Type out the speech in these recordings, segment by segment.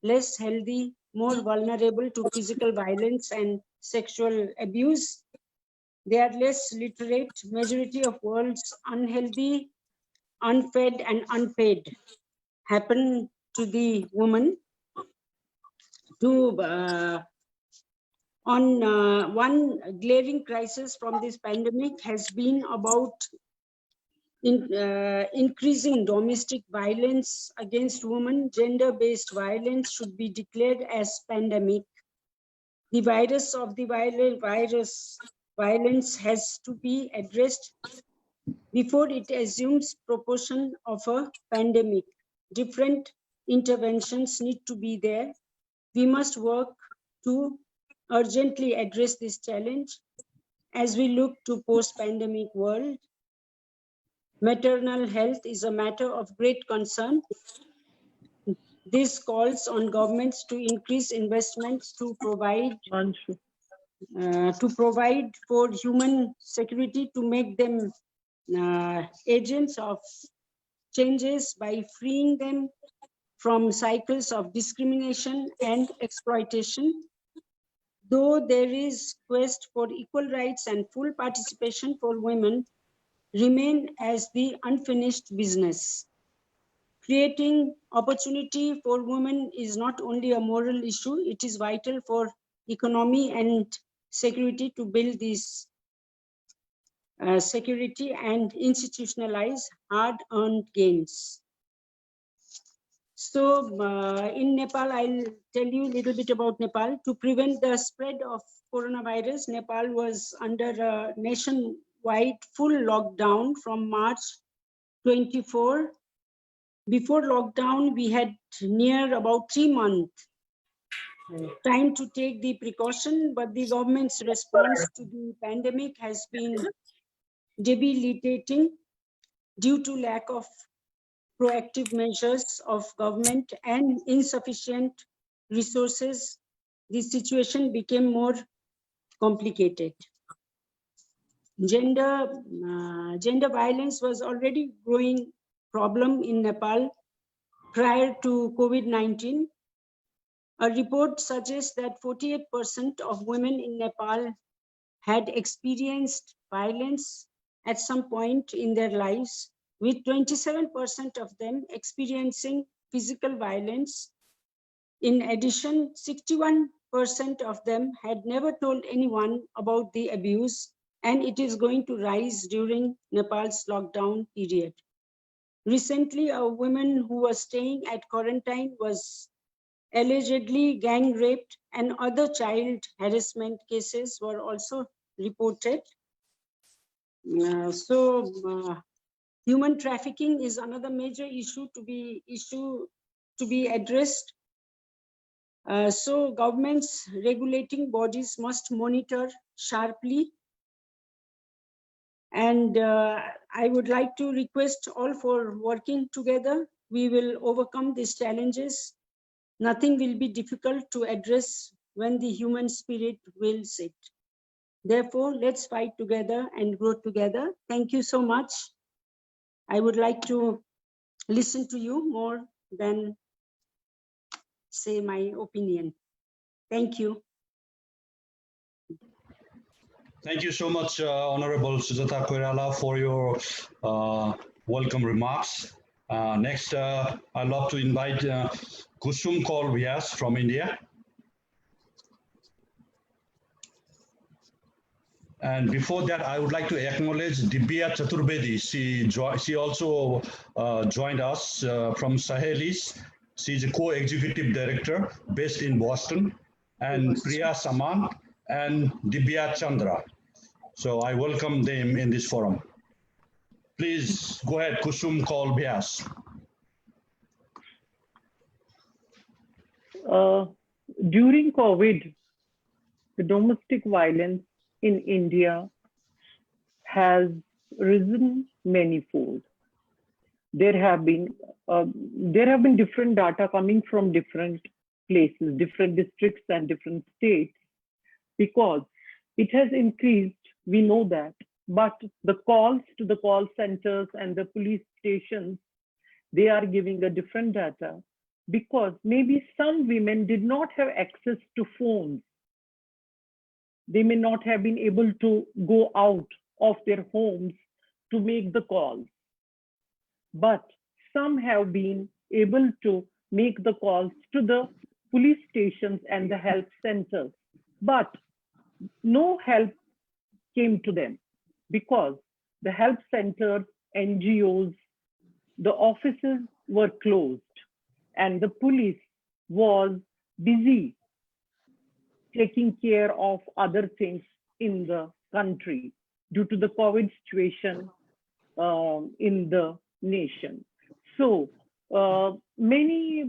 less healthy, more vulnerable to physical violence and sexual abuse. They are less literate. Majority of world's unhealthy, unfed, and unpaid happen to the woman. One glaring crisis from this pandemic has been about increasing domestic violence against women. Gender-based violence should be declared as pandemic. The virus of the violence has to be addressed before it assumes proportion of a pandemic. Different interventions need to be there. We must work to urgently address this challenge as we look to post-pandemic world. Maternal health is a matter of great concern. This calls on governments to increase investments to provide for human security, to make them agents of changes by freeing them from cycles of discrimination and exploitation. Though there is quest for equal rights and full participation for women, remain as the unfinished business. Creating opportunity for women is not only a moral issue, it is vital for economy and security to build this security and institutionalize hard-earned gains. So in Nepal, I'll tell you a little bit about Nepal. To prevent the spread of coronavirus, Nepal was under a nationwide full lockdown from March 24. Before lockdown, we had near about 3 months time to take the precaution, but the government's response to the pandemic has been debilitating due to lack of proactive measures of government and insufficient resources. The situation became more complicated. Gender violence was already growing problem in Nepal prior to COVID-19. A report suggests that 48% of women in Nepal had experienced violence at some point in their lives, with 27% of them experiencing physical violence. In addition, 61% of them had never told anyone about the abuse, and it is going to rise during Nepal's lockdown period. Recently, a woman who was staying at quarantine was allegedly gang raped, and other child harassment cases were also reported. Human trafficking is another major issue to be addressed. So governments, regulating bodies must monitor sharply. And I would like to request all for working together. We will overcome these challenges. Nothing will be difficult to address when the human spirit wills it. Therefore, let's fight together and grow together. Thank you so much. I would like to listen to you more than say my opinion. Thank you. Thank you so much, Honorable Sujata Koirala, for your welcome remarks. Next, I'd love to invite Kusum Kaur Vyas from India. And before that, I would like to acknowledge Divya Chaturvedi. She also joined us from Sahelis. She's a co-executive director based in Boston, and Priya Saman and Divya Chandra. So I welcome them in this forum. Please go ahead, Kusum Kaur Vyas. During COVID, the domestic violence in India has risen manifold. There have been different data coming from different places, different districts and different states, because it has increased, we know that, but the calls to the call centers and the police stations, they are giving a different data. because maybe some women did not have access to phones. They may not have been able to go out of their homes to make the calls. But some have been able to make the calls to the police stations and the help centers. But no help came to them because the help centers, NGOs, the offices were closed and the police was busy taking care of other things in the country due to the COVID situation in the nation. So many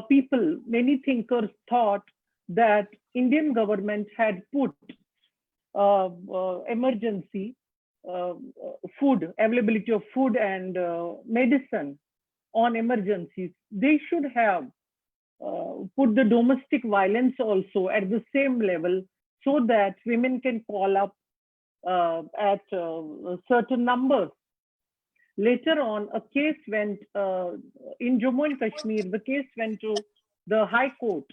people, many thinkers thought that Indian government had put emergency food, availability of food and medicine on emergencies. They should have put the domestic violence also at the same level so that women can call up at certain numbers. Later on, a case went in Jammu and Kashmir, the case went to the High Court.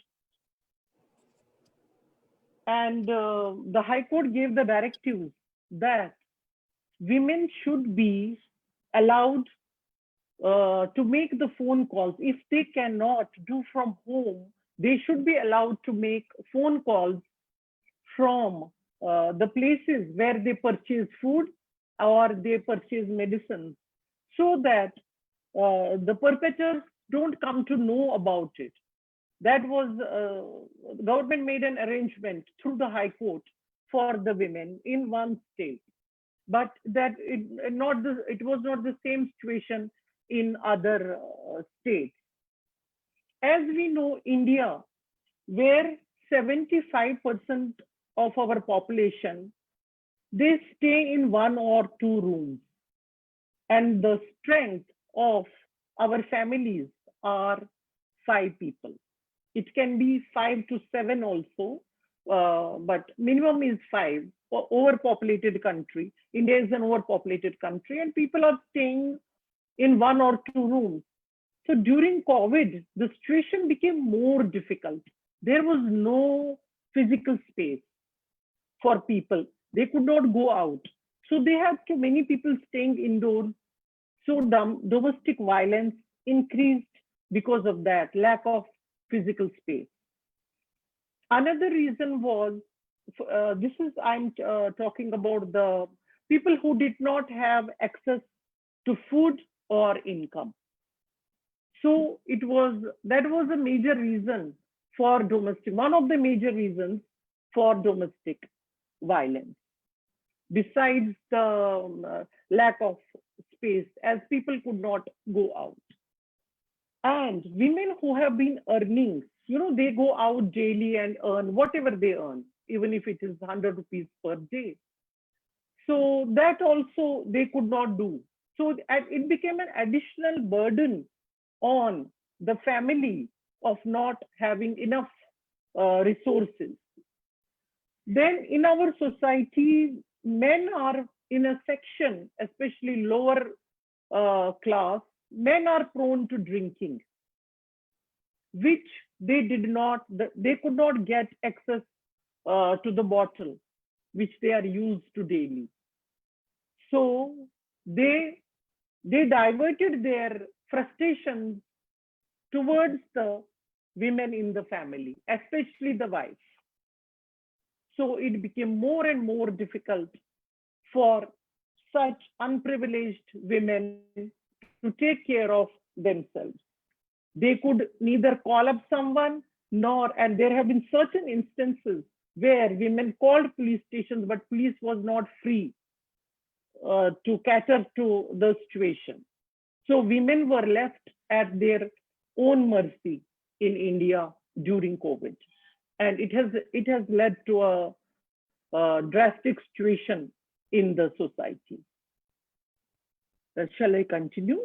And the High Court gave the directives that women should be allowed to make the phone calls. If they cannot do from home, they should be allowed to make phone calls from the places where they purchase food or they purchase medicines, so that the perpetrators don't come to know about it. That was, government made an arrangement through the High Court for the women in one state. But that it was not the same situation in other states. As we know, India, where 75% of our population, they stay in 1 or 2 rooms. And the strength of our families are 5 people. It can be 5 to 7 also, but minimum is 5. Overpopulated country. India is an overpopulated country and people are staying in 1 or 2 rooms. So during COVID, the situation became more difficult. There was no physical space for people. They could not go out. So they had too many people staying indoors. So domestic violence increased because of that, lack of physical space. Another reason was, I'm talking about the people who did not have access to food or income. So that was a major reason for one of the major reasons for domestic violence. Besides the lack of space, as people could not go out. And women who have been earning, they go out daily and earn whatever they earn, even if it is 100 rupees per day. So that also they could not do. So it became an additional burden on the family of not having enough resources. Then in our society, men are in a section, especially lower class, men are prone to drinking, which they could not get access to the bottle, which they are used to daily. So they diverted their frustrations towards the women in the family, especially the wives. So it became more and more difficult for such unprivileged women to take care of themselves. They could neither call up someone and there have been certain instances where women called police stations, but police was not free to cater to the situation. So women were left at their own mercy in India during COVID. And it has led to a drastic situation in the society. Shall I continue?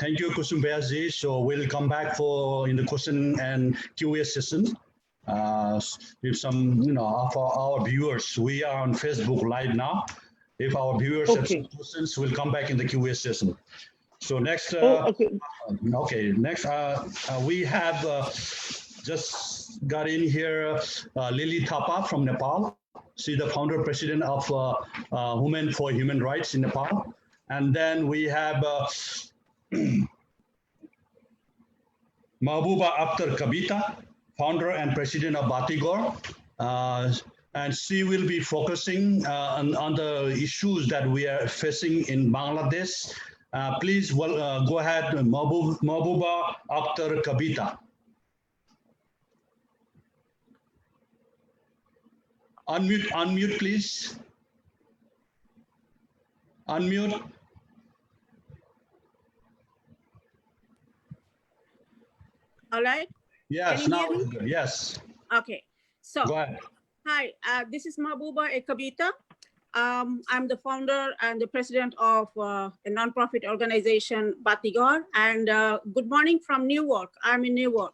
Thank you, Kusum Beyazji. So we'll come back in the question and Q&A session with some, of our viewers. We are on Facebook Live now. If our viewers have some questions, we'll come back in the Q&A session. So next, Okay. okay, next we have just got in here Lily Thapa from Nepal. She's the founder president of Women for Human Rights in Nepal. And then we have Mahbuba Akhtar Kabita, founder and president of Batigor. And she will be focusing on the issues that we are facing in Bangladesh. Please go ahead, Mahbuba Akhtar Kabita. Unmute, please. Unmute. All right. Yes, now good. Yes. Okay. So, go ahead. Hi, this is Mahbuba Kabita. I'm the founder and the president of a nonprofit organization, Batigor. And good morning from Newark. I'm in Newark.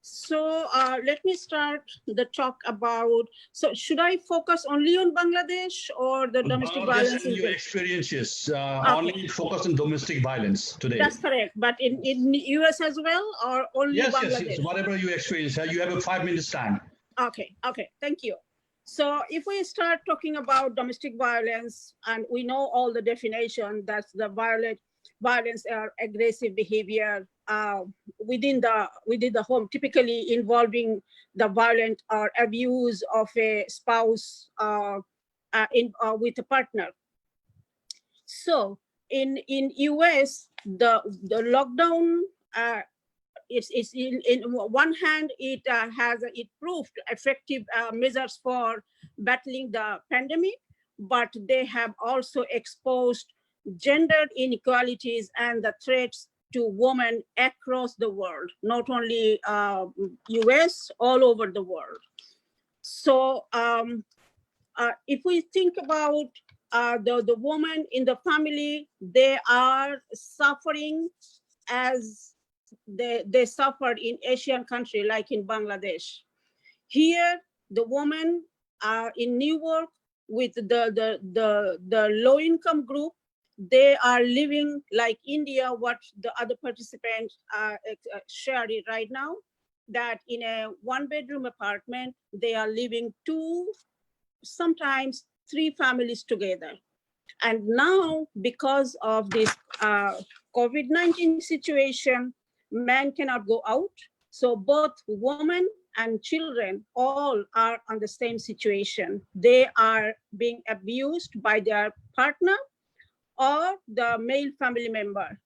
So let me start the talk about, so should I focus only on Bangladesh or the domestic violence? Your experiences, okay. Only focus on domestic violence today. That's correct, but in US as well, or only Bangladesh? Yes, whatever you experience, you have a 5 minutes time. Okay, thank you. So if we start talking about domestic violence, and we know all the definition, that's the violence or aggressive behavior within the home, typically involving the violent or abuse of a spouse with a partner. So in US, the lockdown, it's in one hand, it proved effective measures for battling the pandemic, but they have also exposed gender inequalities and the threats to women across the world, not only US, all over the world. So if we think about the women in the family, they are suffering as they suffered in Asian country, like in Bangladesh. Here, the women are in Newark with the low income group. They are living like India, what the other participants shared it right now, that in a 1-bedroom apartment, they are living 2, sometimes 3 families together. And now, because of this COVID-19 situation, men cannot go out. So both women and children all are on the same situation. They are being abused by their partner or the male family member.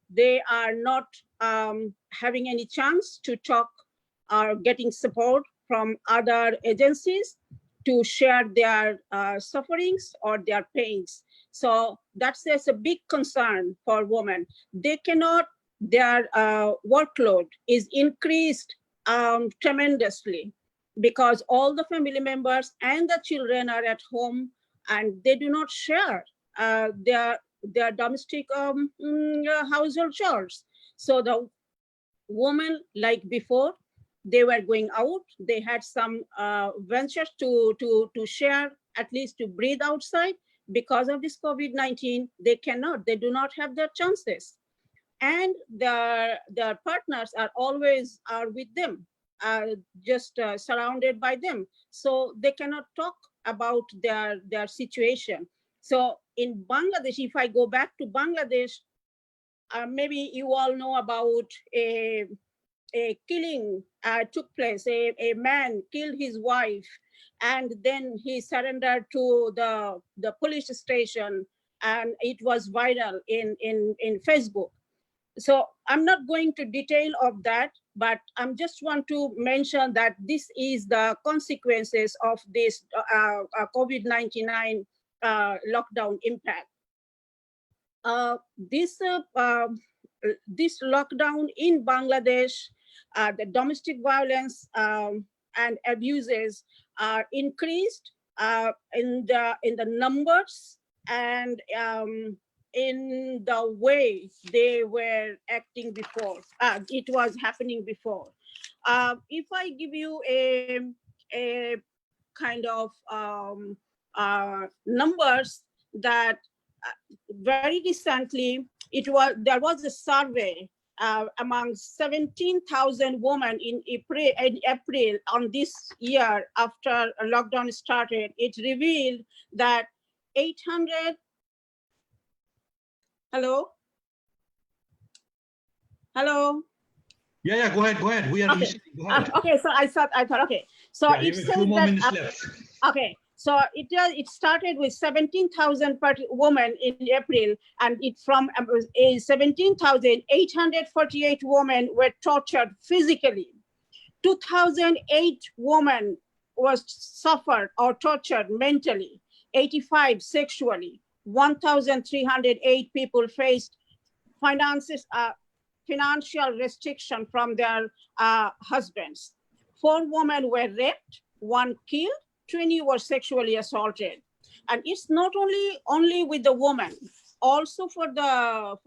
They are not having any chance to talk or getting support from other agencies to share their sufferings or their pains. So that's a big concern for women. They cannot, their workload is increased tremendously because all the family members and the children are at home and they do not share their domestic household chores. So the women, like before, they were going out, they had some ventures to share, at least to breathe outside. Because of this COVID-19, they cannot, they do not have their chances. And their partners are always with them, just surrounded by them. So they cannot talk about their situation. So in Bangladesh, if I go back to Bangladesh, maybe you all know about a killing took place. A man killed his wife, and then he surrendered to the police station, and it was viral in Facebook. So I'm not going to detail of that, but I'm just want to mention that this is the consequences of this COVID-19 lockdown impact. This lockdown in Bangladesh, the domestic violence and abuses are increased in the numbers and in the way they were acting before. It was happening before. If I give you a kind of numbers that very recently, there was a survey among 17,000 women in April on this year after lockdown started. It revealed that 800. Hello. Hello. Yeah, go ahead. We are Okay. listening. Go ahead. Okay, so I thought, okay. So yeah, it says 2 more that, minutes left. Okay, so it started with 17,000 women in April, and it from 17,848 women were tortured physically. 2,008 women was suffered or tortured mentally, 85 sexually, 1,308 people faced financial restriction from their husbands. 4 women were raped, 1 killed, 20 were sexually assaulted. And it's not only with the women, also for the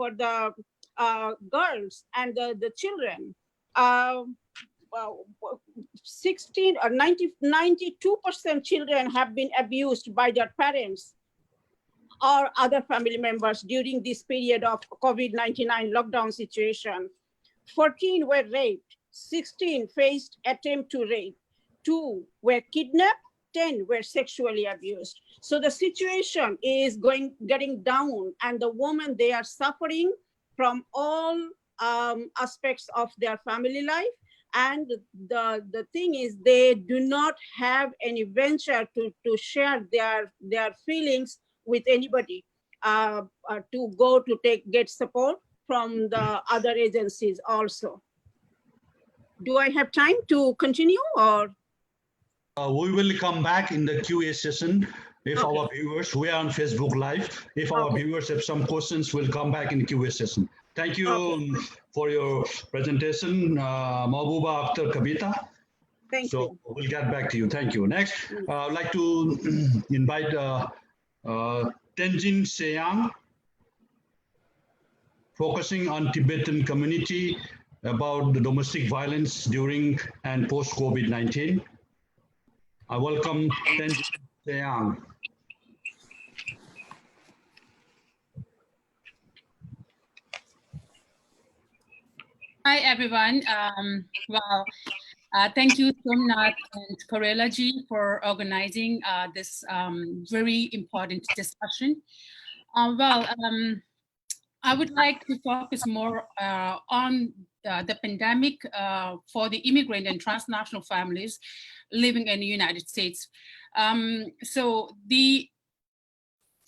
girls and the children. 92% children have been abused by their parents or other family members during this period of COVID-19 lockdown situation. 14 were raped, 16 faced attempt to rape, 2 were kidnapped, 10 were sexually abused. So the situation is getting down, and the women, they are suffering from all aspects of their family life. And the thing is, they do not have any venture to share their feelings with anybody, to go to get support from the other agencies also. Do I have time to continue, or? We will come back in the QA session. If our viewers, we are on Facebook Live, if our viewers have some questions, we'll come back in the QA session. Thank you for your presentation, Mahbooba Akhtar Kavita. Thank you. We'll get back to you. Thank you. Next, I'd like to invite Tenzin Seyang, focusing on Tibetan community about the domestic violence during and post-COVID-19. I welcome Tenzin Seyang. Hi, everyone. Thank you, Somnath and Koirala ji, for organizing this very important discussion. I would like to focus more on the pandemic for the immigrant and transnational families living in the United States. So the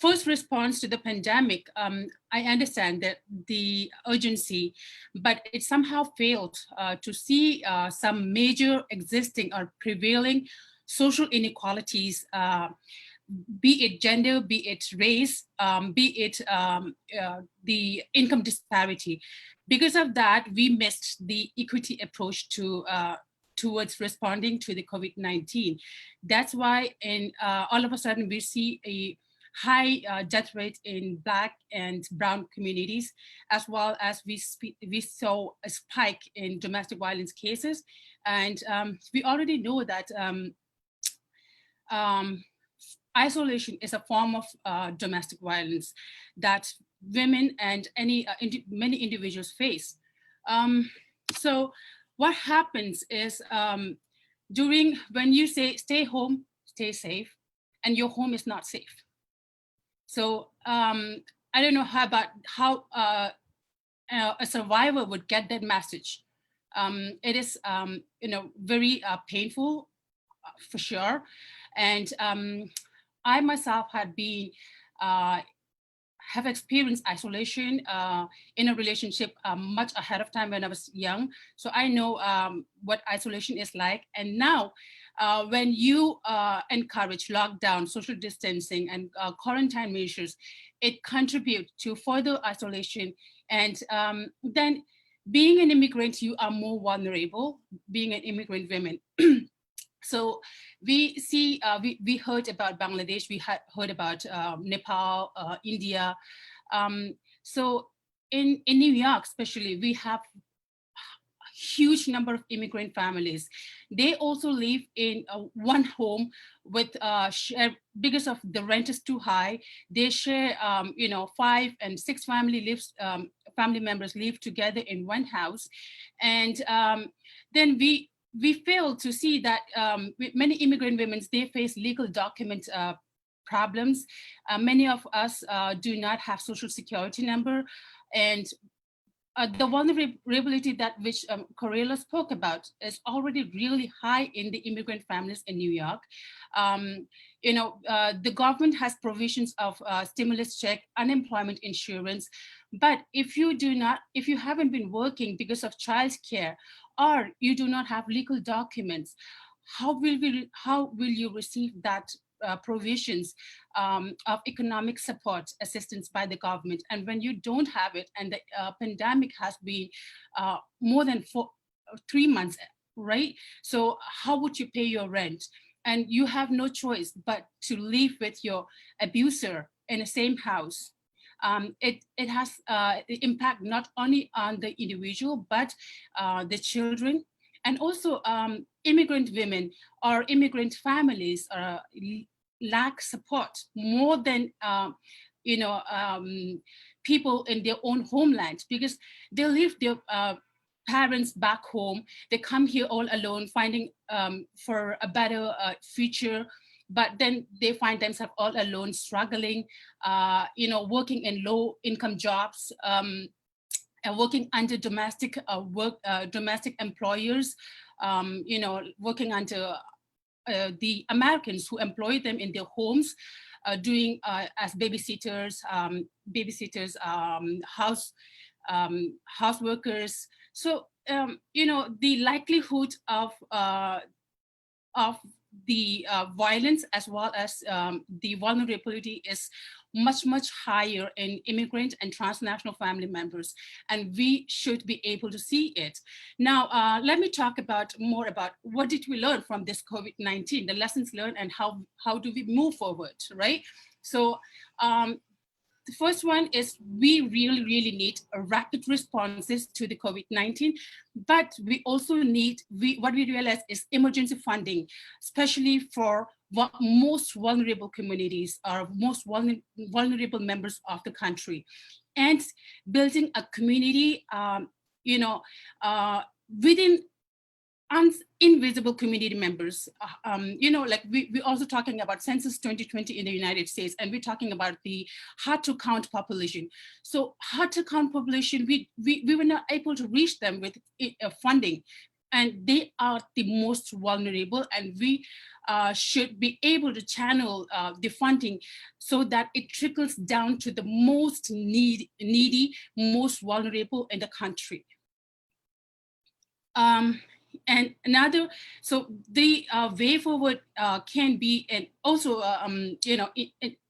first response to the pandemic, I understand that the urgency, but it somehow failed to see some major existing or prevailing social inequalities, be it gender, be it race, be it the income disparity. Because of that, we missed the equity approach to towards responding to the COVID-19. That's why all of a sudden we see a high death rate in Black and Brown communities, as well as we saw a spike in domestic violence cases. And we already know that isolation is a form of domestic violence that women and many individuals face. So what happens is when you say stay home, stay safe, and your home is not safe. So I don't know how a survivor would get that message. It is very painful for sure. And I myself have experienced isolation in a relationship much ahead of time when I was young. So I know what isolation is like. And now when you encourage lockdown, social distancing, and quarantine measures, it contributes to further isolation. And then being an immigrant, you are more vulnerable, being an immigrant woman. So we see, we heard about Bangladesh, we heard about Nepal, India. So in New York, especially, we have huge number of immigrant families. They also live in one home with share, because of the rent is too high. They share, 5 and 6 family members live together in one house. And then we fail to see that many immigrant women, they face legal document problems. Many of us do not have social security number, and the vulnerability that which Koirala spoke about is already really high in the immigrant families in New York. The government has provisions of stimulus check, unemployment insurance, but if you haven't been working because of childcare, or you do not have legal documents, how will you receive that provisions of economic support assistance by the government? And when you don't have it, and the pandemic has been more than 3 months, right? So how would you pay your rent? And you have no choice but to live with your abuser in the same house. It has impact not only on the individual, but the children, and also immigrant women or immigrant families lack support more than people in their own homeland, because they leave their parents back home. They come here all alone, finding for a better future, but then they find themselves all alone, struggling, working in low income jobs, and working under domestic employers, working under the Americans who employ them in their homes, doing as babysitters, house workers. So the likelihood of the violence as well as the vulnerability is much higher in immigrant and transnational family members, and we should be able to see it. Now, let me talk more about what did we learn from this COVID-19, the lessons learned, and how do we move forward, right? So the first one is we really need a rapid responses to the COVID-19, but we also need, what we realize is emergency funding, especially for most vulnerable communities or most vulnerable members of the country, and building a community, within invisible community members. We're also talking about Census 2020 in the United States, and we're talking about the hard to count population. So hard to count population, we were not able to reach them with funding, and they are the most vulnerable, and we should be able to channel the funding so that it trickles down to the most needy, most vulnerable in the country. And another, so the way forward can be, and also,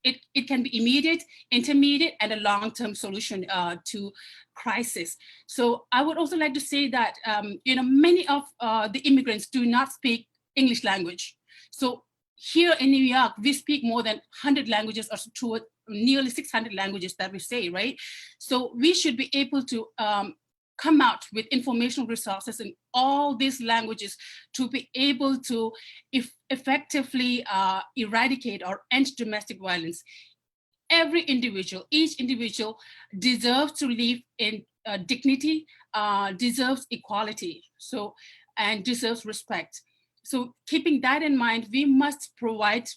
it can be immediate, intermediate, and a long-term solution to crisis. So I would also like to say that, many of the immigrants do not speak English language. So here in New York, we speak more than 100 languages, or nearly 600 languages that we say, right? So we should be able to come out with informational resources in all these languages to be able to effectively eradicate or end domestic violence. Each individual deserves to live in dignity, deserves equality, and deserves respect. So keeping that in mind, we must provide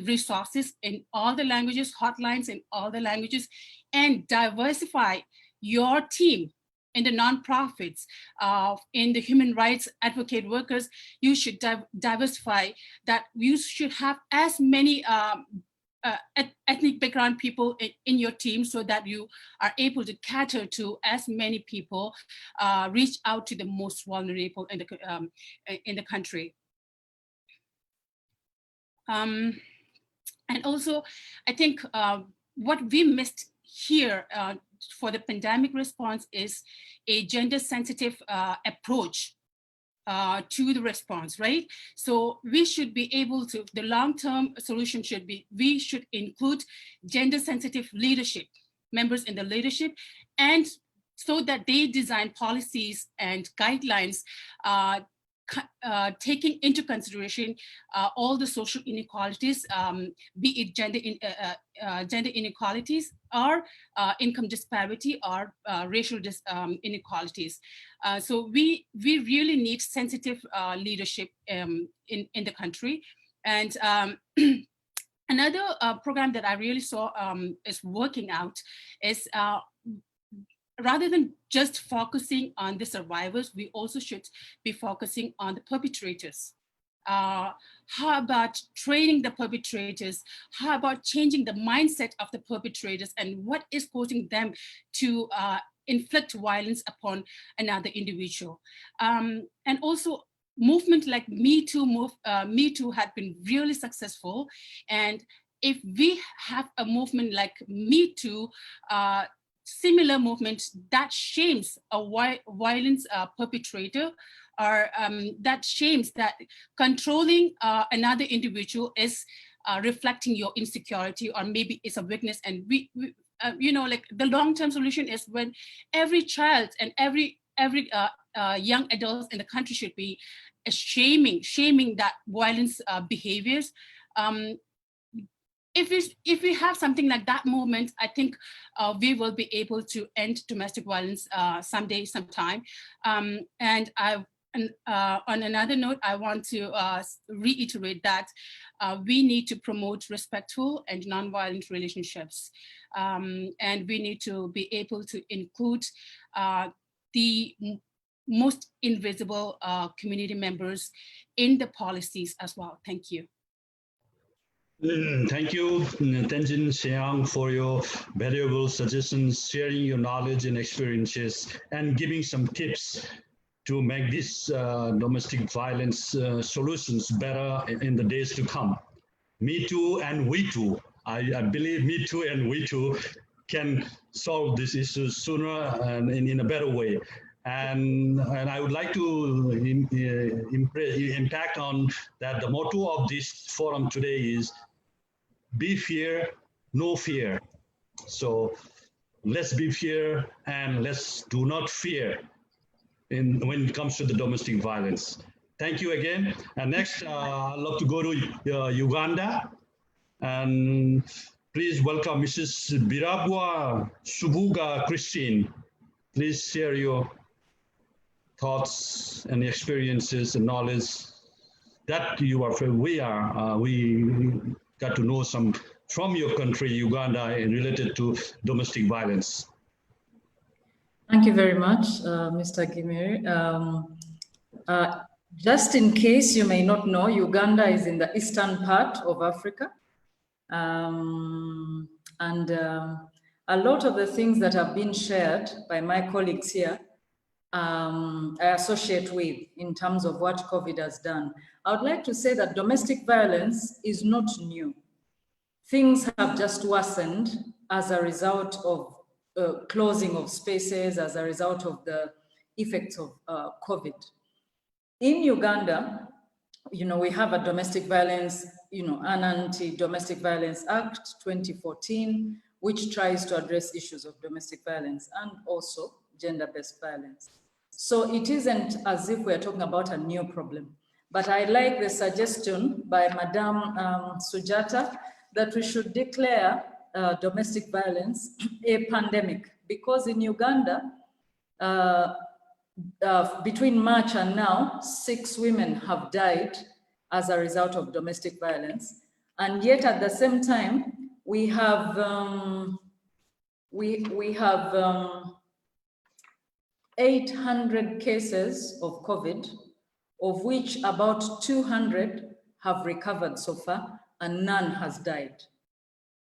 resources in all the languages, hotlines in all the languages, and diversify your team. In the nonprofits, in the human rights advocate workers, you should diversify that. You should have as many ethnic background people in your team, so that you are able to cater to as many people, reach out to the most vulnerable in the country. And also, I think what we missed here for the pandemic response is a gender-sensitive approach to the response, right? So we should be able to, the long-term solution should be, we should include gender-sensitive leadership, members in the leadership, and so that they design policies and guidelines taking into consideration all the social inequalities, be it gender inequalities or income disparity or racial inequalities. So we really need sensitive leadership in the country. And another program that I really saw is working out is rather than just focusing on the survivors, we also should be focusing on the perpetrators. How about training the perpetrators? How about changing the mindset of the perpetrators and what is causing them to inflict violence upon another individual? And also movement like Me Too had been really successful. And if we have a movement like Me Too, similar movement that shames a violence perpetrator, or that shames that controlling another individual is reflecting your insecurity, or maybe it's a weakness. And we like the long-term solution is when every child and every young adult in the country should be shaming that violence behaviors. If we have something like that movement, I think we will be able to end domestic violence someday, sometime. And on another note, I want to reiterate that we need to promote respectful and nonviolent relationships. And we need to be able to include the most invisible community members in the policies as well. Thank you. Thank you, Tenzin Xiang, for your valuable suggestions, sharing your knowledge and experiences, and giving some tips to make these domestic violence solutions better in the days to come. Me Too and We Too. I believe Me Too and We Too can solve these issues sooner and in a better way. And I would like to impact on that. The motto of this forum today is be fear, no fear. So let's be fear and let's do not fear when it comes to the domestic violence. Thank you again. And next, I'd love to go to Uganda. And please welcome Mrs. Biragwa Subuga Christine. Please share your thoughts and experiences and knowledge that you are from. We got to know some from your country, Uganda, and related to domestic violence. Thank you very much, Mr. Ghirmire. Just in case you may not know, Uganda is in the eastern part of Africa. A lot of the things that have been shared by my colleagues here, I associate with in terms of what COVID has done. I would like to say that domestic violence is not new. Things have just worsened as a result of closing of spaces, as a result of the effects of COVID. In Uganda, we have a domestic violence, an Anti-Domestic Violence Act 2014, which tries to address issues of domestic violence and also gender-based violence. So it isn't as if we're talking about a new problem. But I like the suggestion by Madame Sujata that we should declare domestic violence a pandemic, because in Uganda, between March and now, 6 women have died as a result of domestic violence. And yet at the same time, we have 800 cases of COVID, of which about 200 have recovered so far and none has died.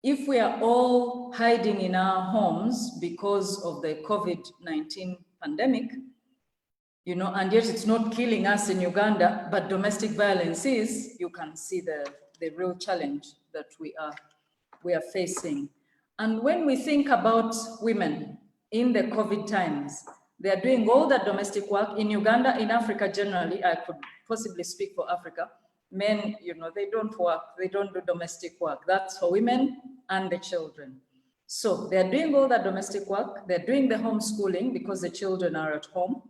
If we are all hiding in our homes because of the COVID-19 pandemic, and yet it's not killing us in Uganda, but domestic violence is, you can see the real challenge that we are facing. And when we think about women in the COVID times, they are doing all that domestic work in Uganda, in Africa generally. I could possibly speak for Africa. Men, they don't work, they don't do domestic work. That's for women and the children. So they're doing all that domestic work. They're doing the homeschooling because the children are at home.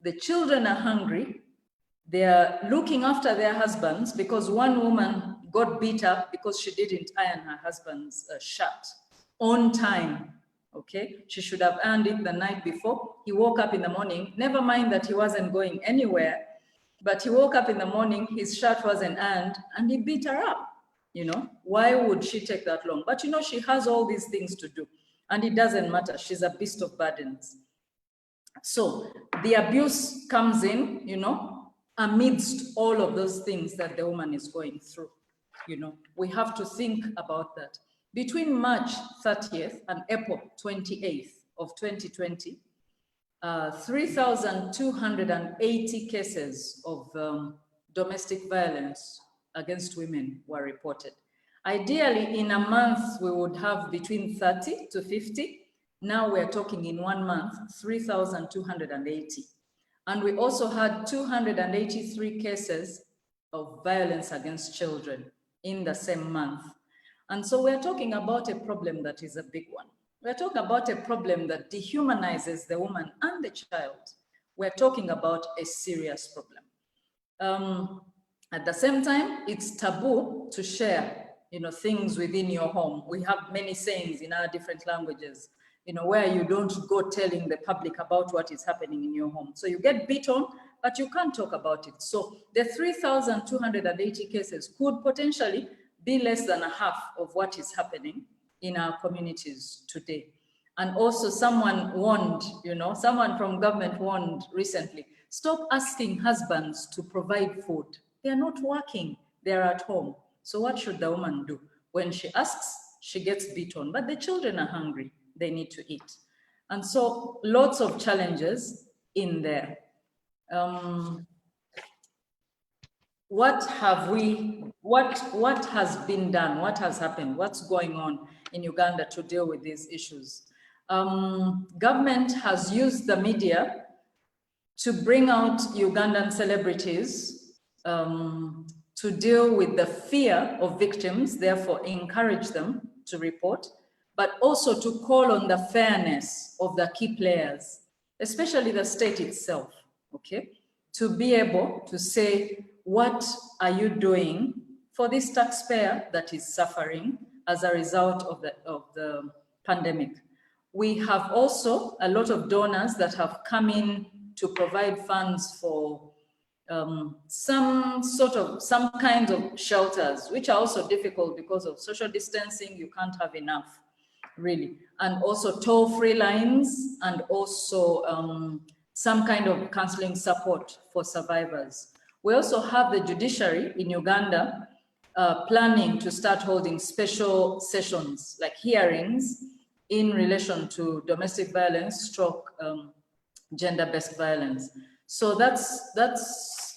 The children are hungry. They're looking after their husbands because one woman got beat up because she didn't iron her husband's shirt on time. Okay, she should have ironed it the night before. He woke up in the morning, never mind that he wasn't going anywhere, but he woke up in the morning, his shirt wasn't ironed, and he beat her up. You know, why would she take that long? But you know, she has all these things to do, and it doesn't matter. She's a beast of burdens. So the abuse comes in, you know, amidst all of those things that the woman is going through. You know, we have to think about that. Between March 30th and April 28th of 2020, 3,280 cases of domestic violence against women were reported. Ideally, in a month, we would have between 30 to 50. Now we're talking in 1 month, 3,280. And we also had 283 cases of violence against children in the same month. And so we're talking about a problem that is a big one. We're talking about a problem that dehumanizes the woman and the child. We're talking about a serious problem. At the same time, it's taboo to share, you know, things within your home. We have many sayings in our different languages, you know, where you don't go telling the public about what is happening in your home. So you get beat on, but you can't talk about it. So the 3,280 cases could potentially be less than a half of what is happening in our communities today. And also someone warned, you know, someone from government warned recently, stop asking husbands to provide food. They're not working, they're at home. So what should the woman do? When she asks, she gets beat on, but the children are hungry, they need to eat. And so lots of challenges in there. What has been done? What has happened? What's going on in Uganda to deal with these issues? Government has used the media to bring out Ugandan celebrities to deal with the fear of victims, therefore encourage them to report, but also to call on the fairness of the key players, especially the state itself, okay? To be able to say, what are you doing for this taxpayer that is suffering as a result of the pandemic? We have also a lot of donors that have come in to provide funds for some kind of shelters, which are also difficult because of social distancing. You can't have enough, really. And also toll-free lines, and also some kind of counseling support for survivors. We also have the judiciary in Uganda planning to start holding special sessions, like hearings, in relation to domestic violence, stroke gender-based violence. So that's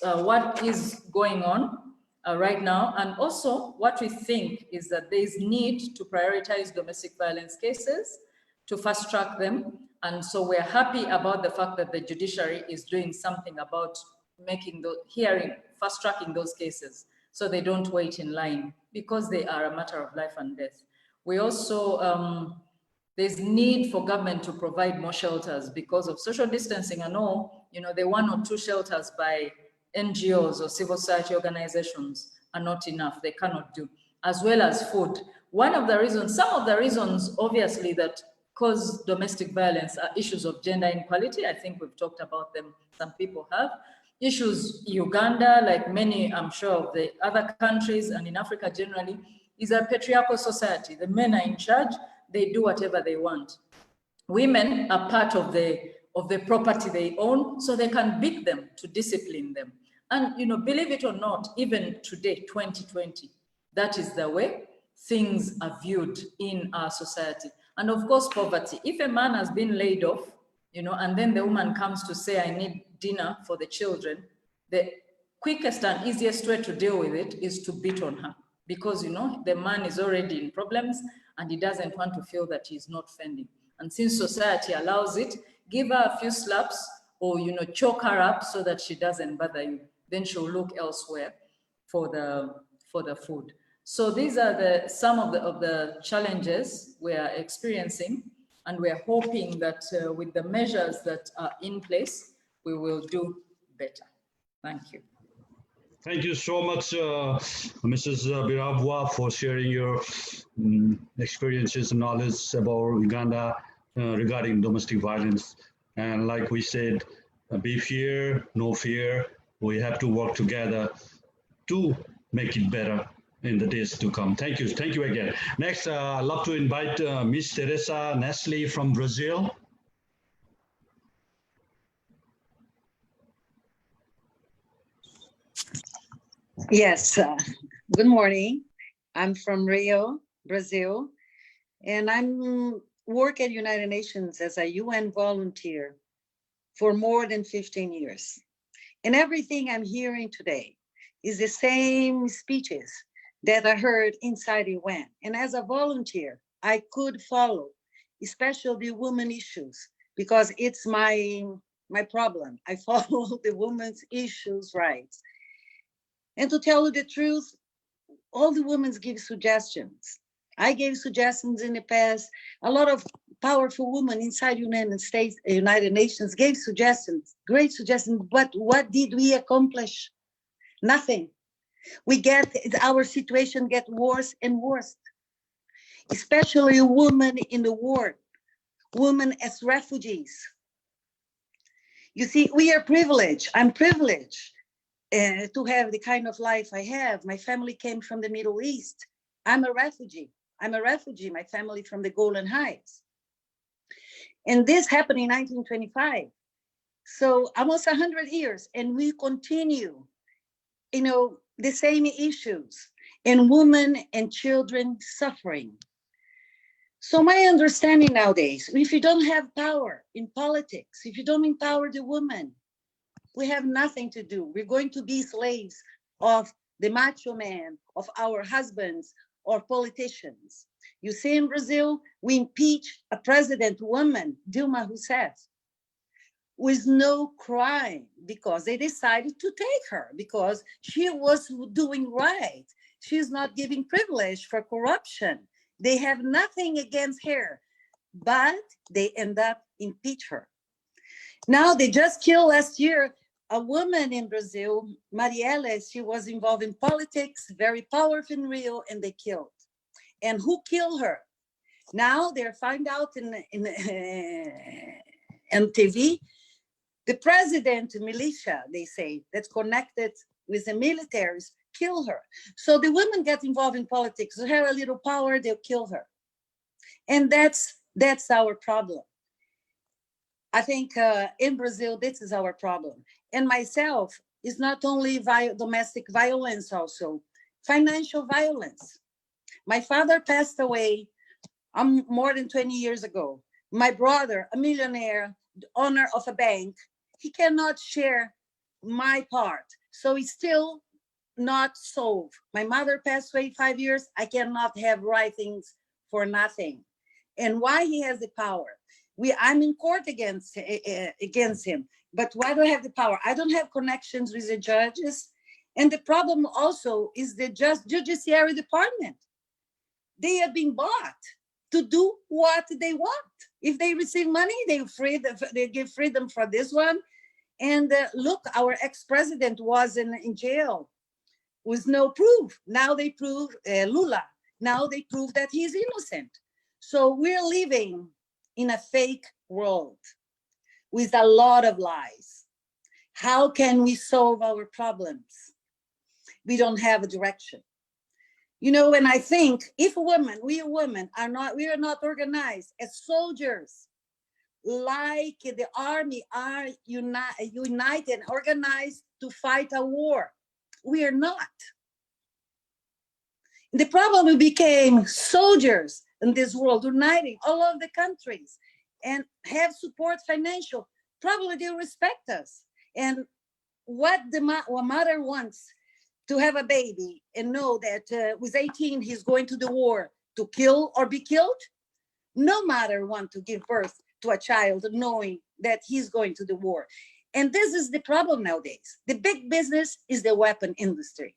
what is going on right now. And also what we think is that there is need to prioritize domestic violence cases, to fast track them. And so we're happy about the fact that the judiciary is doing something about making the fast tracking those cases so they don't wait in line, because they are a matter of life and death. We also, there's need for government to provide more shelters because of social distancing and all. You know, the 1 or 2 shelters by NGOs or civil society organizations are not enough. They cannot do, as well as food. One of the reasons, some of the reasons, obviously, that cause domestic violence are issues of gender inequality. I think we've talked about them. Some people have. Issues Uganda, like many, I'm sure, of the other countries and in Africa generally, is a patriarchal society. The men are in charge. They do whatever they want. Women are part of the property they own, so they can beat them to discipline them. And, you know, believe it or not, even today, 2020, that is the way things are viewed in our society. And of course, poverty. If a man has been laid off, you know, and then the woman comes to say, I need dinner for the children, the quickest and easiest way to deal with it is to beat on her, because, you know, the man is already in problems and he doesn't want to feel that he's not fending. And since society allows it, give her a few slaps or, you know, choke her up so that she doesn't bother you. Then she'll look elsewhere for the food. So these are some of the challenges we are experiencing, and we are hoping that with the measures that are in place, we will do better. Thank you. Thank you so much, Mrs. Biravwa, for sharing your experiences and knowledge about Uganda regarding domestic violence. And like we said, be fear, no fear. We have to work together to make it better in the days to come. Thank you. Thank you again. Next, I'd love to invite Ms. Teresa Nacli from Brazil. Yes, good morning. I'm from Rio, Brazil, and I'm work at United Nations as a UN volunteer for more than 15 years. And everything I'm hearing today is the same speeches that I heard inside UN. And as a volunteer, I could follow, especially the women issues, because it's my problem. I follow the women's issues rights. And to tell you the truth, all the women give suggestions. I gave suggestions in the past. A lot of powerful women inside United States, United Nations gave suggestions, great suggestions. But what did we accomplish? Nothing. Our situation gets worse and worse, especially women in the war, women as refugees. You see, we are privileged. I'm privileged to have the kind of life I have. My family came from the Middle East. I'm a refugee. My family from the Golan Heights. And this happened in 1925. So almost 100 years, and we continue, the same issues, and women and children suffering. So my understanding nowadays, if you don't have power in politics, if you don't empower the women, we have nothing to do. We're going to be slaves of the macho man, of our husbands or politicians. You see, in Brazil, we impeach a president woman, Dilma Rousseff, with no crime, because they decided to take her because she was doing right. She's not giving privilege for corruption. They have nothing against her, but they end up impeach her. Now they just killed last year a woman in Brazil, Marielle. She was involved in politics, very powerful in Rio, and they killed. And who killed her? Now they're find out in TV, the president militia, they say, that's connected with the militaries, kill her. So the women get involved in politics, they have a little power, they'll kill her. And that's our problem. I think in Brazil, this is our problem. And myself, is not only domestic violence, also financial violence. My father passed away more than 20 years ago. My brother, a millionaire, owner of a bank, he cannot share my part. So it's still not solved. My mother passed away 5 years. I cannot have writings for nothing. And why he has the power? I'm in court against him. But why do I have the power? I don't have connections with the judges. And the problem also is the judiciary department. They have been bought to do what they want. If they receive money, they give freedom for this one. And look, our ex-president was in jail with no proof. Now they prove Lula. Now they prove that he's innocent. So we're living in a fake world with a lot of lies. How can we solve our problems? We don't have a direction. When I think if we women are not organized as soldiers, like the army are united, organized to fight a war, we are not. The problem, we became soldiers in this world, uniting all of the countries and have support financial. Probably they'll respect us. And what mother wants to have a baby and know that with 18, he's going to the war to kill or be killed. No mother wants to give birth to a child knowing that he's going to the war. And this is the problem nowadays. The big business is the weapon industry.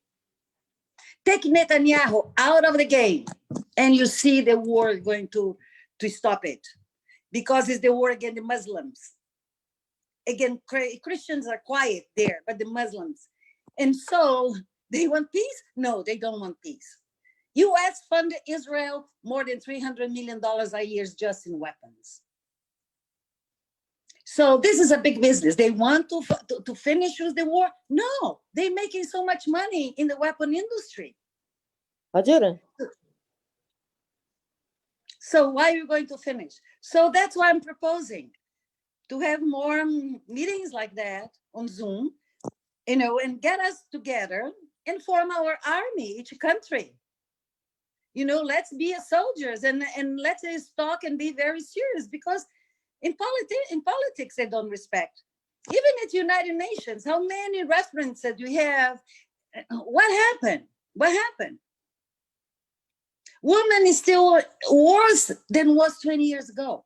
Take Netanyahu out of the game, and you see the war going to stop it, because it's the war against the Muslims. Again, Christians are quiet there, but the Muslims. And so they want peace? No, they don't want peace. U.S. funded Israel more than $300 million a year just in weapons. So this is a big business. They want to finish with the war? No, they're making so much money in the weapon industry. So why are you going to finish? So that's why I'm proposing to have more meetings like that on Zoom, and get us together and form our army, each country. Let's be soldiers and let's talk and be very serious, because in politics, they don't respect. Even at United Nations, how many references do we have? What happened? What happened? Women is still worse than was 20 years ago.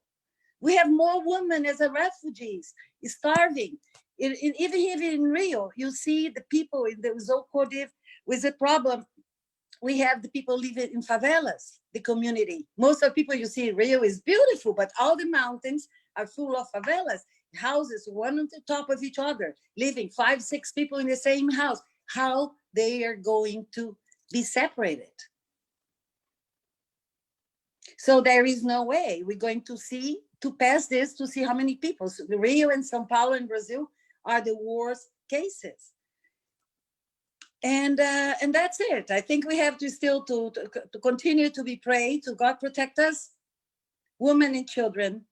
We have more women as refugees, starving. Even in Rio, you see the people in the Zocodiv with a problem. We have the people living in favelas, the community. Most of the people you see in Rio is beautiful, but all the mountains are full of favelas, houses one on the top of each other, living 5, 6 people in the same house. How they are going to be separated? So there is no way we're going to pass this, to see how many people. So Rio and São Paulo in Brazil are the worst cases. And that's it. I think we have to still to continue to be praying to God protect us, women and children.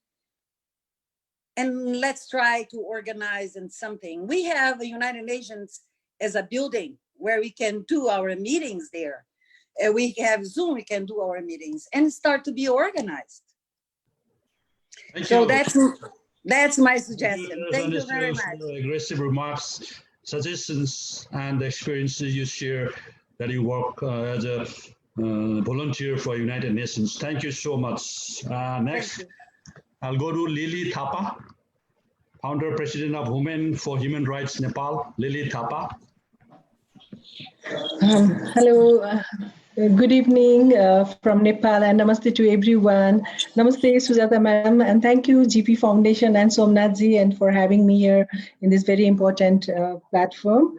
And let's try to organize in something. We have the United Nations as a building where we can do our meetings there. We have Zoom, we can do our meetings and start to be organized. So that's my suggestion. Thank you very much. Aggressive remarks, suggestions, and experiences you share that you work as a volunteer for United Nations. Thank you so much. Next, I'll go to Lily Thapa, founder president of Women for Human Rights Nepal. Lily Thapa. Hello. Good evening from Nepal, and namaste to everyone. Namaste, Sujata madam, and thank you GP Foundation and Somnath ji and for having me here in this very important platform.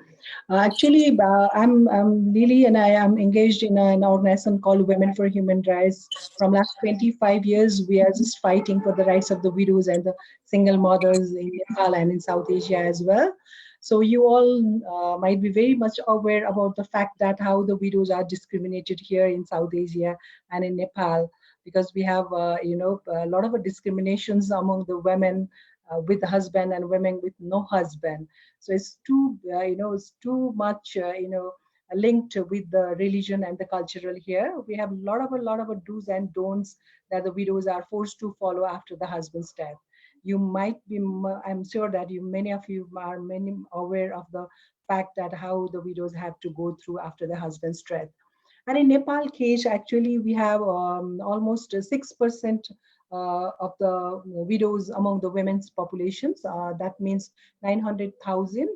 Actually, I'm Lily, and I am engaged in an organization called Women for Human Rights. From last 25 years, we are just fighting for the rights of the widows and the single mothers in Nepal and in South Asia as well. So you all might be very much aware about the fact that how the widows are discriminated here in South Asia and in Nepal, because we have, a lot of discriminations among the women with husband and women with no husband. So it's too, it's too much, linked with the religion and the cultural here. We have a lot of do's and don'ts that the widows are forced to follow after the husband's death. You might be, I'm sure that many of you are aware of the fact that how the widows have to go through after the husband's death. And in Nepal case, actually, we have almost 6% of the widows among the women's populations. That means 900,000.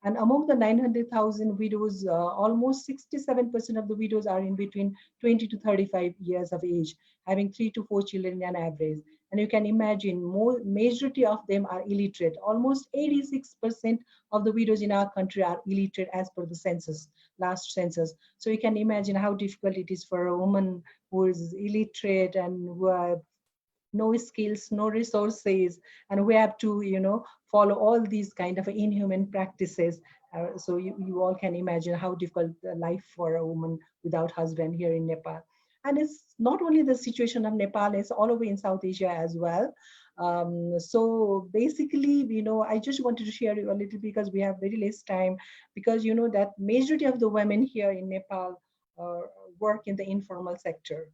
And among the 900,000 widows, almost 67% of the widows are in between 20 to 35 years of age, having 3 to 4 children on average. And you can imagine, majority of them are illiterate. Almost 86% of the widows in our country are illiterate as per the census, last census. So you can imagine how difficult it is for a woman who is illiterate and who have no skills, no resources, and we have to, follow all these kind of inhuman practices. So you all can imagine how difficult the life for a woman without husband here in Nepal. And it's not only the situation of Nepal, it's all over in South Asia as well. So basically, I just wanted to share you a little because we have very less time, because that majority of the women here in Nepal work in the informal sector.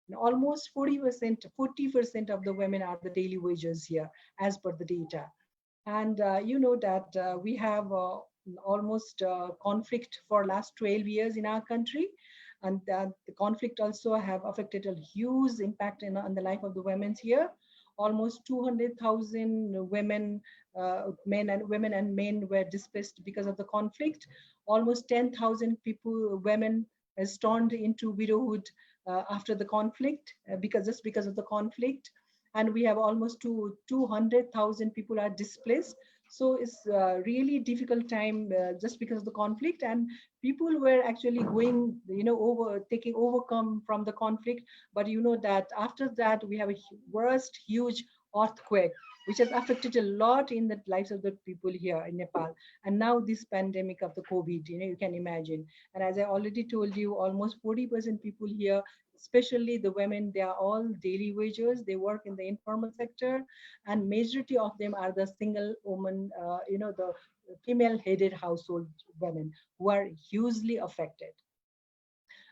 And almost 40% of the women are the daily wages here as per the data. And that we have almost conflict for last 12 years in our country. And the conflict also have affected a huge impact on the life of the women here. Almost 200,000 women, men and men were displaced because of the conflict. Almost 10,000 people, women has turned into widowhood after the conflict, because of the conflict. And we have almost 200,000 people are displaced. So it's a really difficult time just because of the conflict. And people were actually going, overcome from the conflict. But that after that, we have a worst huge earthquake, which has affected a lot in the lives of the people here in Nepal. And now this pandemic of the COVID, you can imagine. And as I already told you, almost 40% people here, especially the women, they are all daily wagers. They work in the informal sector, and majority of them are the single woman, the female-headed household women, who are hugely affected.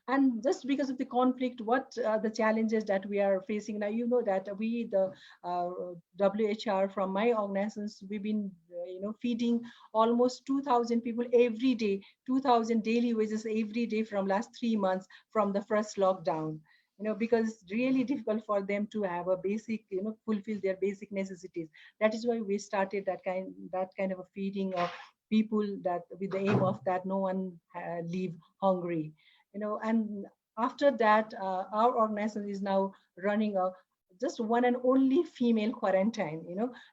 And just because of the conflict, what the challenges that we are facing now, that we, the WHR from my organizations, we've been feeding almost 2,000 people every day, 2,000 daily wages every day from last 3 months from the first lockdown. Because it's really difficult for them to have a basic, fulfill their basic necessities. That is why we started that kind of a feeding of people, that with the aim of that no one leave hungry. And after that, our organization is now running a just one and only female quarantine,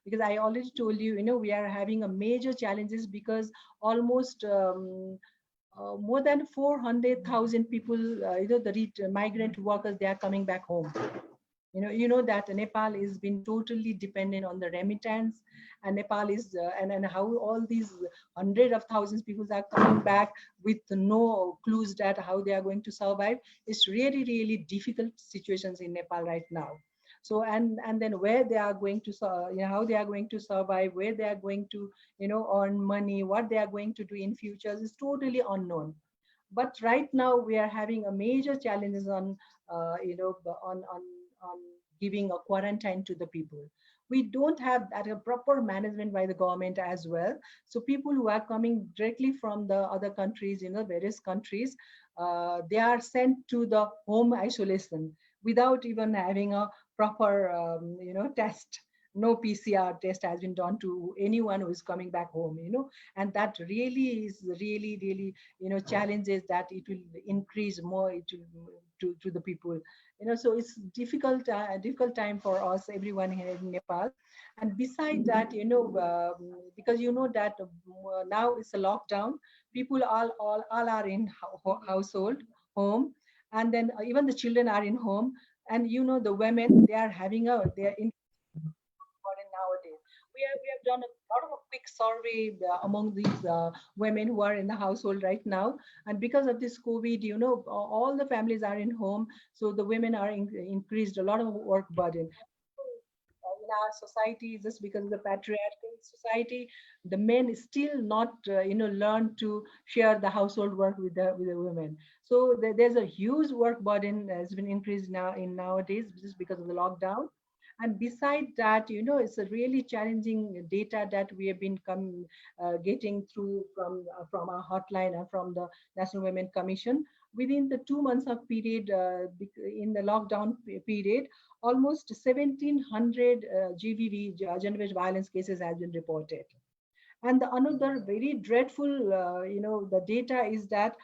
because I already told you, we are having a major challenges, because almost more than 400,000 people, the migrant workers, they are coming back home. That Nepal has been totally dependent on the remittance, and Nepal is and how all these hundreds of thousands people are coming back with no clues that how they are going to survive. It's really, really difficult situations in Nepal right now. So and then where they are going to how they are going to survive, where they are going to earn money, what they are going to do in future is totally unknown. But right now we are having a major challenges on on giving a quarantine to the people. We don't have that a proper management by the government as well. So people who are coming directly from the other countries, various countries, they are sent to the home isolation without even having a proper, test. No PCR test has been done to anyone who is coming back home, and that really is really, challenges that it will increase more to the people. So it's difficult time for us, everyone here in Nepal. And beside that, because that now it's a lockdown, people all are in household home, and then even the children are in home, and the women, they are having they are in nowadays. We have done a lot of a quick survey among these women who are in the household right now, and because of this COVID, all the families are in home, so the women are increased a lot of work burden. In our society, just because of the patriarchal society, the men still not learn to share the household work with the women. So there's a huge work burden has been increased nowadays just because of the lockdown. And beside that, it's a really challenging data that we have been getting through from our hotline and from the National Women Commission. Within the 2 months of period, in the lockdown period, almost 1,700 GBV, gender-based violence cases have been reported. And another very dreadful, the data is that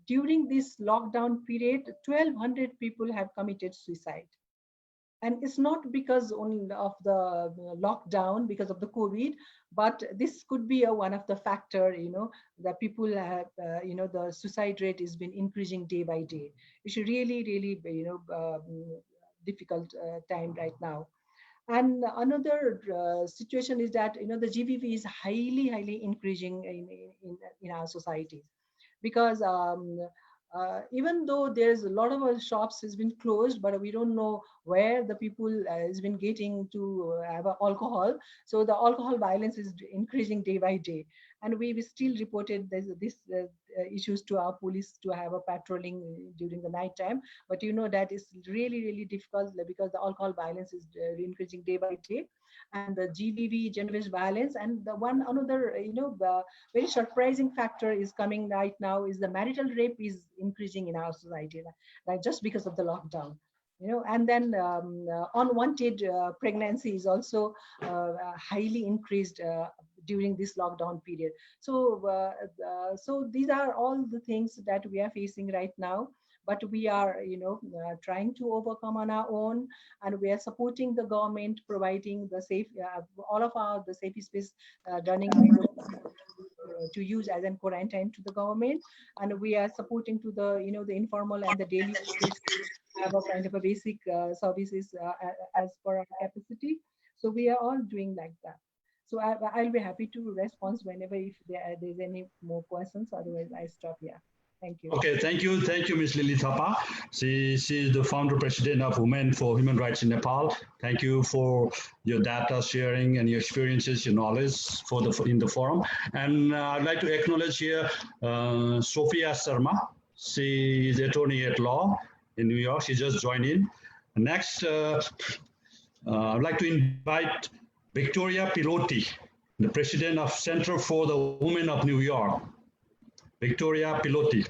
during this lockdown period, 1,200 people have committed suicide. And it's not because only of the lockdown, because of the COVID, but this could be one of the factor, that people have, the suicide rate has been increasing day by day. It's really, really, difficult time right now. And another situation is that, the GBV is highly increasing in our societies, because even though there's a lot of shops has been closed, but we don't know where the people has been getting to have alcohol. So the alcohol violence is increasing day by day. And we still reported this issues to our police to have a patrolling during the night time. But that is really, really difficult, because the alcohol violence is increasing day by day. And the GBV, gender-based violence, and the another, the very surprising factor is coming right now is the marital rape is increasing in our society, like just because of the lockdown. And then unwanted pregnancy is also highly increased during this lockdown period. So, so these are all the things that we are facing right now. But we are, trying to overcome on our own, and we are supporting the government, providing the safe, all of the safe space running to use as an quarantine to the government, and we are supporting to the, the informal and the daily workers to have a kind of a basic services as per our capacity. So we are all doing like that. So I'll be happy to respond whenever if there's any more questions. Otherwise, I stop here. Thank you. Okay, thank you, Ms. Lily Thapa. She is the founder president of Women for Human Rights in Nepal. Thank you for your data sharing and your experiences, your knowledge in the forum. And I'd like to acknowledge here Sophia Sharma. She is attorney at law in New York. She just joined in. Next, I'd like to invite Victoria Piloti, the president of Center for the Women of New York. Victoria Piloti.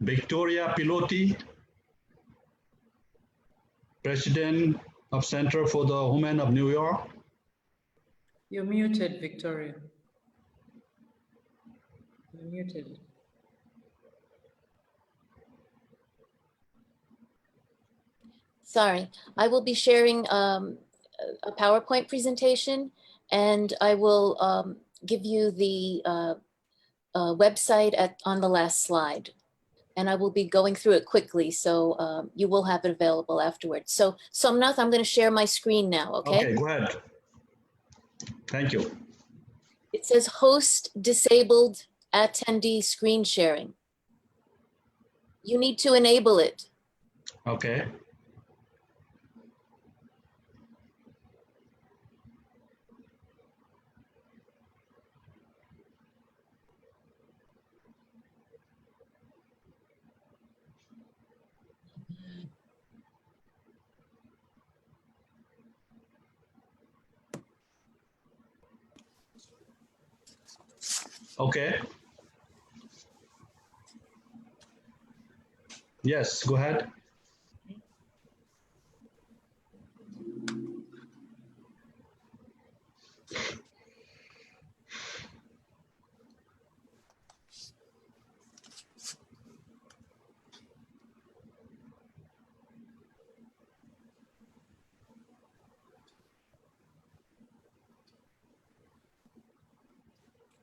Victoria Piloti, president of Center for the Women of New York. You're muted, Victoria. You're muted. Sorry, I will be sharing a PowerPoint presentation, and I will give you the website on the last slide. And I will be going through it quickly, so you will have it available afterwards. So Somnath, I'm going to share my screen now, okay? Okay, go ahead. Thank you. It says host disabled attendee screen sharing. You need to enable it. Okay. Okay. Yes, go ahead.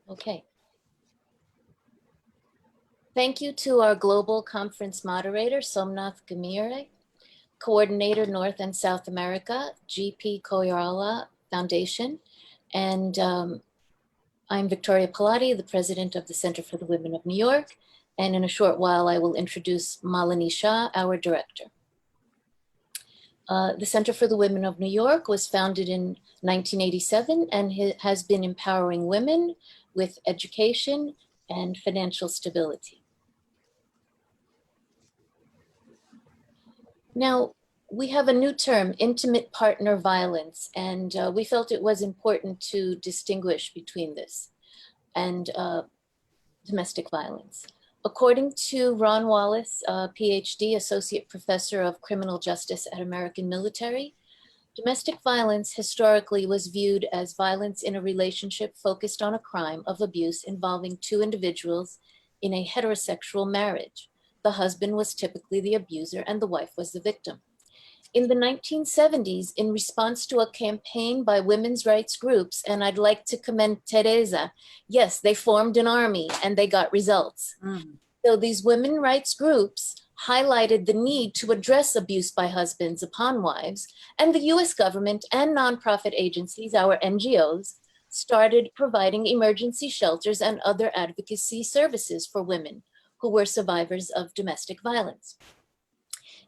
Okay. Thank you to our global conference moderator, Somnath Ghirmire, coordinator North and South America, GPK Koirala Foundation, and I'm Victoria Pilati, the president of the Center for the Women of New York, and in a short while I will introduce Malini Shah, our director. The Center for the Women of New York was founded in 1987 and has been empowering women with education and financial stability. Now, we have a new term, intimate partner violence, and we felt it was important to distinguish between this and domestic violence. According to Ron Wallace, PhD, Associate Professor of Criminal Justice at American Military, domestic violence historically was viewed as violence in a relationship focused on a crime of abuse involving two individuals in a heterosexual marriage. The husband was typically the abuser and the wife was the victim. In the 1970s, in response to a campaign by women's rights groups, and I'd like to commend Teresa, yes, they formed an army and they got results. So these women's rights groups highlighted the need to address abuse by husbands upon wives, and the US government and nonprofit agencies, our NGOs, started providing emergency shelters and other advocacy services for women who were survivors of domestic violence.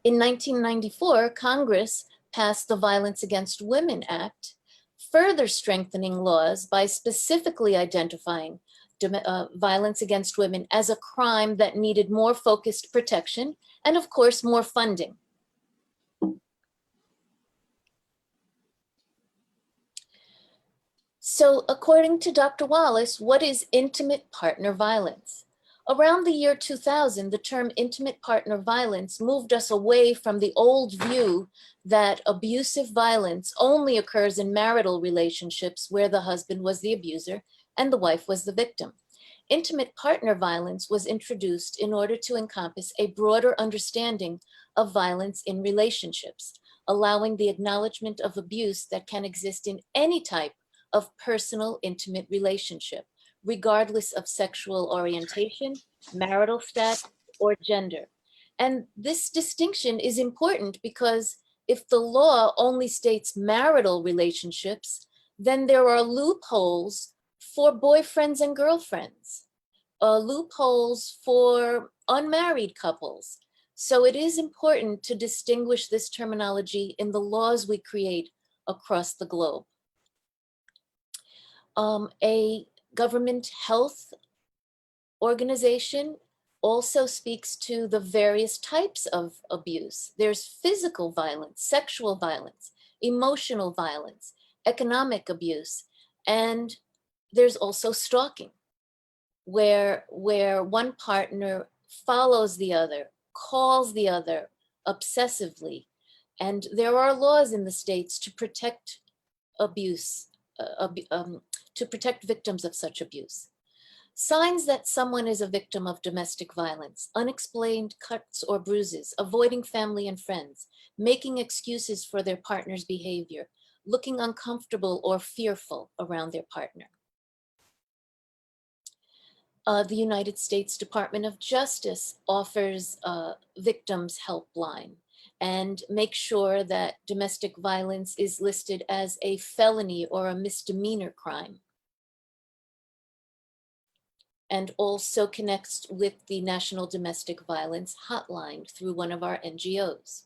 In 1994, Congress passed the Violence Against Women Act, further strengthening laws by specifically identifying violence against women as a crime that needed more focused protection and, of course, more funding. So according to Dr. Wallace, what is intimate partner violence? Around the year 2000, the term intimate partner violence moved us away from the old view that abusive violence only occurs in marital relationships where the husband was the abuser and the wife was the victim. Intimate partner violence was introduced in order to encompass a broader understanding of violence in relationships, allowing the acknowledgement of abuse that can exist in any type of personal, intimate relationship, regardless of sexual orientation, marital status, or gender. And this distinction is important because if the law only states marital relationships, then there are loopholes for boyfriends and girlfriends, loopholes for unmarried couples. So it is important to distinguish this terminology in the laws we create across the globe. A government health organization also speaks to the various types of abuse. There's physical violence, sexual violence, emotional violence, economic abuse, and there's also stalking, where one partner follows the other, calls the other obsessively. And there are laws in the states to protect abuse, to protect victims of such abuse. Signs that someone is a victim of domestic violence: unexplained cuts or bruises, avoiding family and friends, making excuses for their partner's behavior, looking uncomfortable or fearful around their partner. The United States Department of Justice offers victims helpline and makes sure that domestic violence is listed as a felony or a misdemeanor crime, and also connects with the National Domestic Violence Hotline through one of our NGOs.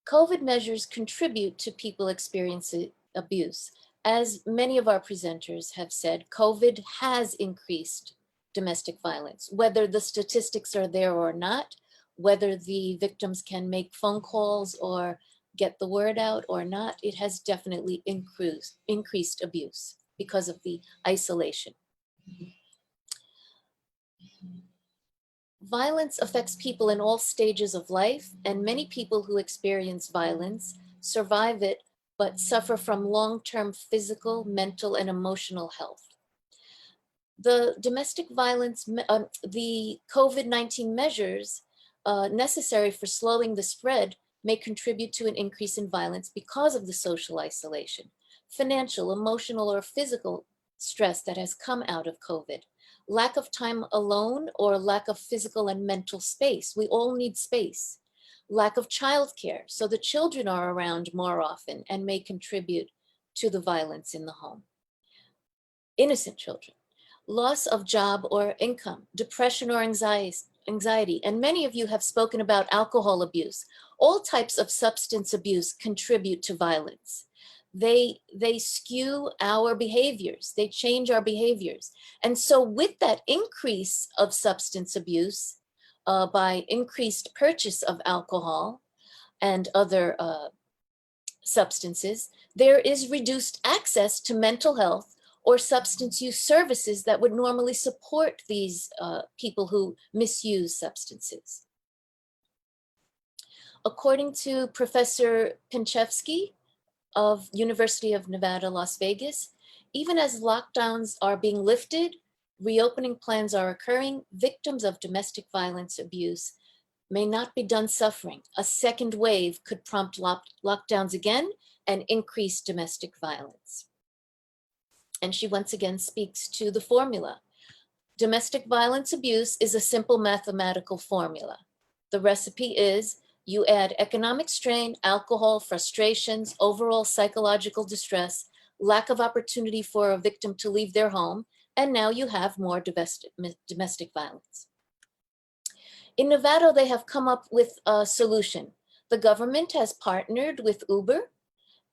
COVID measures contribute to people experiencing abuse. As many of our presenters have said, COVID has increased domestic violence, whether the statistics are there or not, whether the victims can make phone calls or get the word out or not, it has definitely increased abuse because of the isolation. Violence affects people in all stages of life, and many people who experience violence survive it but suffer from long-term physical, mental, and emotional health. The domestic violence, the COVID-19 measures necessary for slowing the spread may contribute to an increase in violence because of the social isolation, financial, emotional, or physical stress that has come out of COVID, lack of time alone or lack of physical and mental space. We all need space. Lack of childcare, so the children are around more often and may contribute to the violence in the home. Innocent children. Loss of job or income, depression or anxiety, and many of you have spoken about alcohol abuse. All types of substance abuse contribute to violence. They skew our behaviors, they change our behaviors. And so with that increase of substance abuse, by increased purchase of alcohol and other substances, there is reduced access to mental health or substance use services that would normally support these people who misuse substances. According to Professor Pinchevsky of University of Nevada, Las Vegas, even as lockdowns are being lifted, reopening plans are occurring, victims of domestic violence abuse may not be done suffering. A second wave could prompt lockdowns again and increase domestic violence. And she once again speaks to the formula. Domestic violence abuse is a simple mathematical formula. The recipe is you add economic strain, alcohol, frustrations, overall psychological distress, lack of opportunity for a victim to leave their home, and now you have more domestic violence. In Nevada, they have come up with a solution. The government has partnered with Uber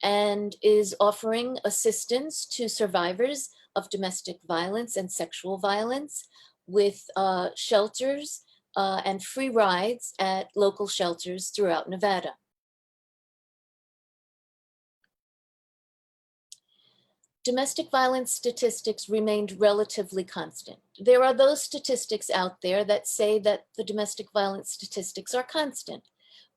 and is offering assistance to survivors of domestic violence and sexual violence with shelters and free rides at local shelters throughout Nevada. domestic violence statistics remained relatively constant. There are those statistics out there that say that the domestic violence statistics are constant.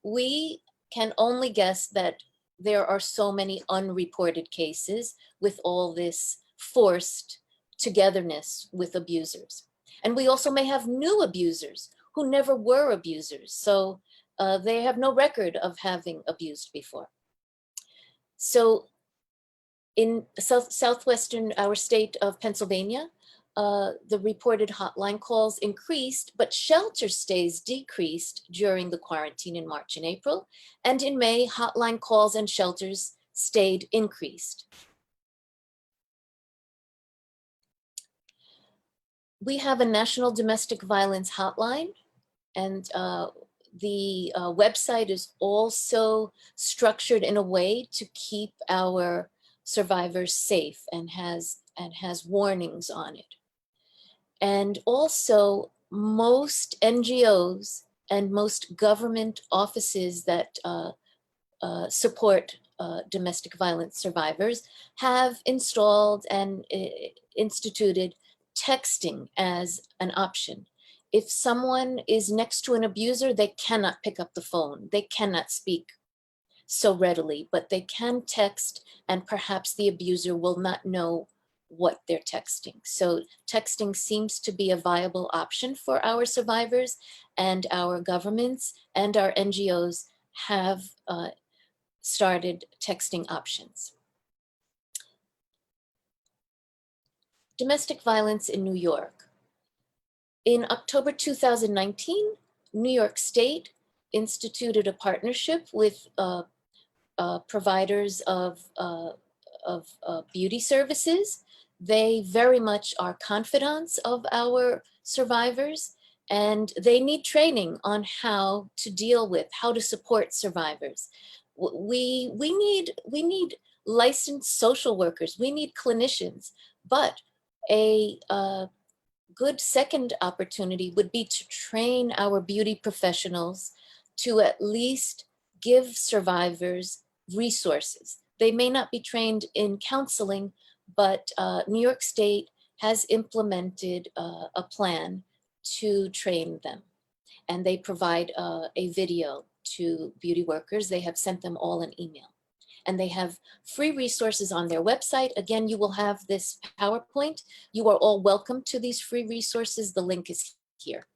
We can only guess that there are so many unreported cases with all this forced togetherness with abusers. And we also may have new abusers who never were abusers. So they have no record of having abused before. So in southwestern, our state of Pennsylvania, the reported hotline calls increased, but shelter stays decreased during the quarantine in March and April. And in May, hotline calls and shelters stayed increased. We have a national domestic violence hotline, and the website is also structured in a way to keep our survivors safe and has warnings on it. And also most NGOs and most government offices that support domestic violence survivors have installed and instituted texting as an option. If someone is next to an abuser, they cannot pick up the phone. They cannot speak so readily, but they can text, and perhaps the abuser will not know what they're texting. So texting seems to be a viable option for our survivors, and our governments and our NGOs have started texting options. Domestic violence in New York. In October 2019, New York State instituted a partnership with providers of beauty services. They very much are confidants of our survivors, and they need training on how to deal with, how to support survivors. We need licensed social workers, we need clinicians, but a good second opportunity would be to train our beauty professionals to at least give survivors resources. They may not be trained in counseling, but New York State has implemented a plan to train them. And they provide a video to beauty workers. They have sent them all an email. And they have free resources on their website. Again, you will have this PowerPoint. You are all welcome to these free resources. The link is here.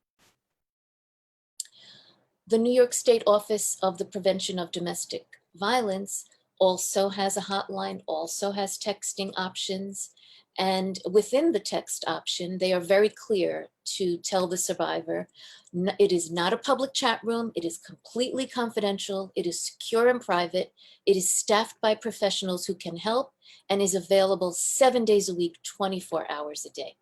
The New York State Office of the Prevention of Domestic Violence also has a hotline, also has texting options. And within the text option, they are very clear to tell the survivor, it is not a public chat room, it is completely confidential, it is secure and private, it is staffed by professionals who can help, and is available 7 days a week, 24 hours a day.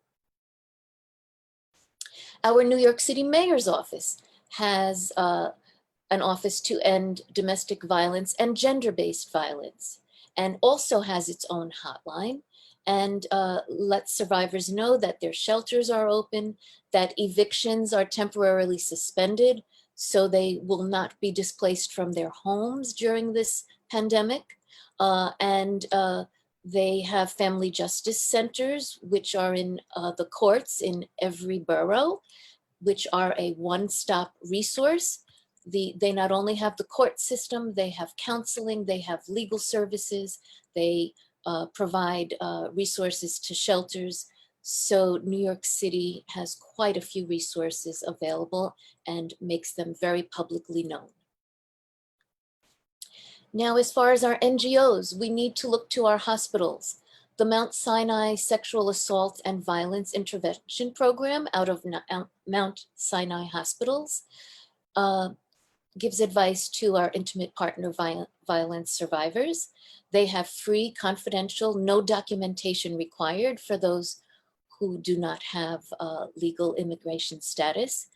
Our New York City Mayor's office has an office to end domestic violence and gender-based violence, and also has its own hotline, and lets survivors know that their shelters are open, that evictions are temporarily suspended, so they will not be displaced from their homes during this pandemic. They have family justice centers, which are in the courts in every borough, which are a one-stop resource. They not only have the court system, they have counseling, they have legal services, they provide resources to shelters. So New York City has quite a few resources available and makes them very publicly known. Now, as far as our NGOs, we need to look to our hospitals. The Mount Sinai Sexual Assault and Violence Intervention Program out of Mount Sinai Hospitals gives advice to our intimate partner violence survivors. They have free, confidential, no documentation required for those who do not have legal immigration status.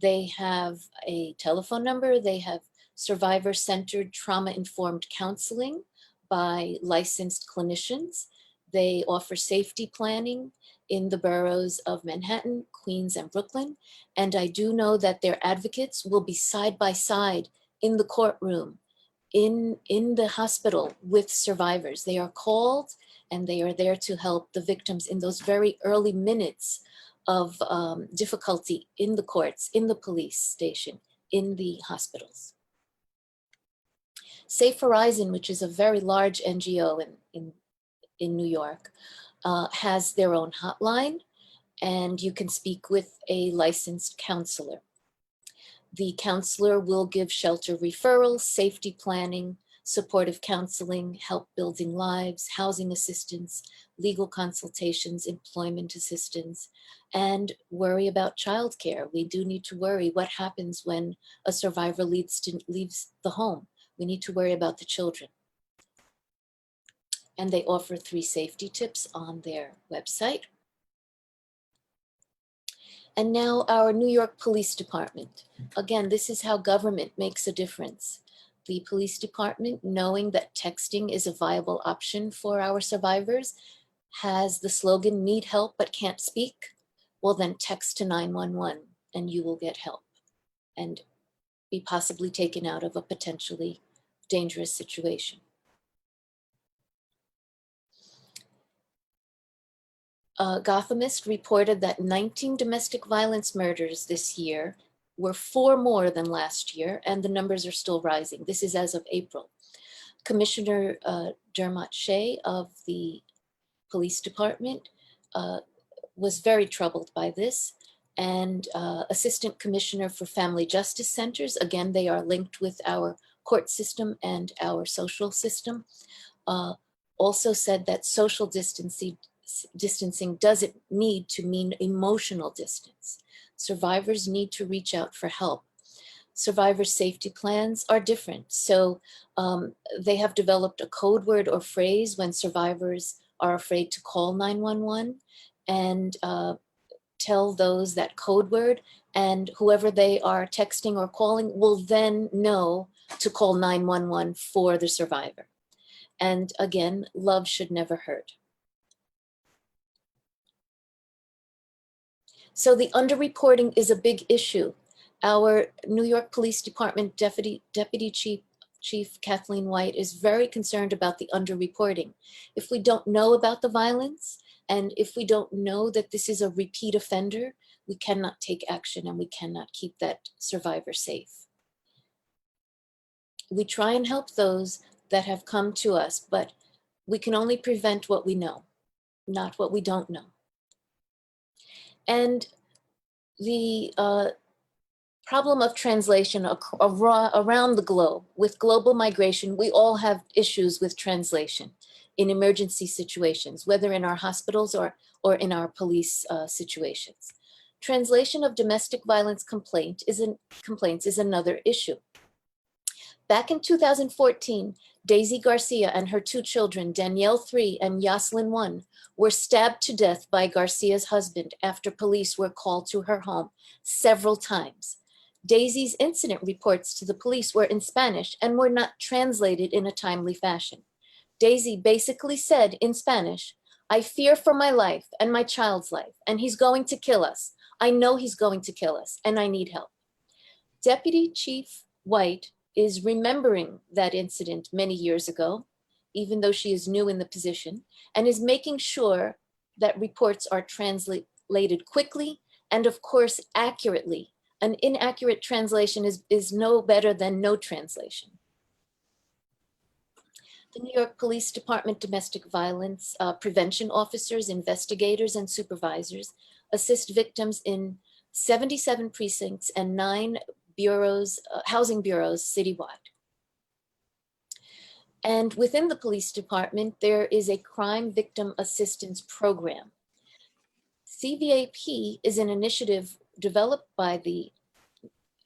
They have a telephone number. They have survivor-centered trauma-informed counseling by licensed clinicians. They offer safety planning in the boroughs of Manhattan, Queens, and Brooklyn. And I do know that their advocates will be side by side in the courtroom, in the hospital with survivors. They are called and they are there to help the victims in those very early minutes of difficulty in the courts, in the police station, in the hospitals. Safe Horizon, which is a very large NGO in New York, has their own hotline, and you can speak with a licensed counselor. The counselor will give shelter referrals, safety planning, supportive counseling, help building lives, housing assistance, legal consultations, employment assistance, and worry about childcare. We do need to worry what happens when a survivor leaves the home. We need to worry about the children. And they offer 3 safety tips on their website. And now our New York Police Department. Again, this is how government makes a difference. The police department, knowing that texting is a viable option for our survivors, has the slogan, need help but can't speak. Well, then text to 911 and you will get help and be possibly taken out of a potentially dangerous situation. Gothamist reported that 19 domestic violence murders this year were 4 more than last year, and the numbers are still rising. This is as of April. Commissioner Dermot Shea of the police department was very troubled by this, and Assistant Commissioner for Family Justice Centers, again, they are linked with our court system and our social system, also said that social distancing doesn't need to mean emotional distance. Survivors need to reach out for help. Survivor safety plans are different. So they have developed a code word or phrase when survivors are afraid to call 911 and tell those that code word, and whoever they are texting or calling will then know to call 911 for the survivor. And again, love should never hurt. So the underreporting is a big issue. Our New York Police Department Deputy Chief Kathleen White is very concerned about the underreporting. If we don't know about the violence, and if we don't know that this is a repeat offender, we cannot take action and we cannot keep that survivor safe. We try and help those that have come to us, but we can only prevent what we know, not what we don't know. And the problem of translation around the globe, with global migration, we all have issues with translation in emergency situations, whether in our hospitals or in our police situations. Translation of domestic violence complaints is another issue. Back in 2014, Daisy Garcia and her 2 children, Danielle 3 and Yaslin 1, were stabbed to death by Garcia's husband after police were called to her home several times. Daisy's incident reports to the police were in Spanish and were not translated in a timely fashion. Daisy basically said in Spanish, "I fear for my life and my child's life, and he's going to kill us. I know he's going to kill us, and I need help." Deputy Chief White is remembering that incident many years ago, even though she is new in the position, and is making sure that reports are translated quickly and, of course, accurately. An inaccurate translation is no better than no translation. The New York Police Department domestic violence prevention officers, investigators, and supervisors assist victims in 77 precincts and 9 bureaus, housing bureaus citywide. And within the police department, there is a crime victim assistance program. CVAP is an initiative developed by the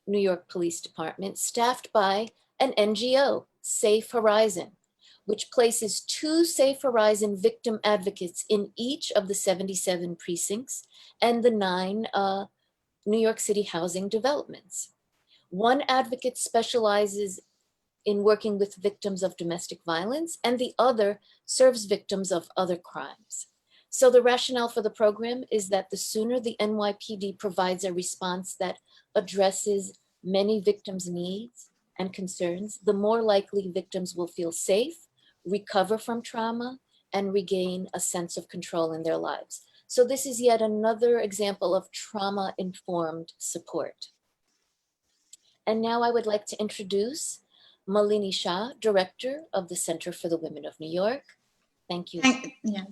New York Police Department, staffed by an NGO, Safe Horizon, which places 2 Safe Horizon victim advocates in each of the 77 precincts and the 9 New York City housing developments. One advocate specializes in working with victims of domestic violence, and the other serves victims of other crimes. So the rationale for the program is that the sooner the NYPD provides a response that addresses many victims' needs and concerns, the more likely victims will feel safe, recover from trauma, and regain a sense of control in their lives. So this is yet another example of trauma-informed support. And now I would like to introduce Malini Shah, Director of the Center for the Women of New York. Thank you.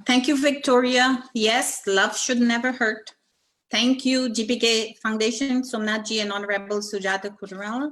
Thank you, Victoria. Yes, love should never hurt. Thank you, GPK Foundation, Somnath and Honorable Sujata Koirala.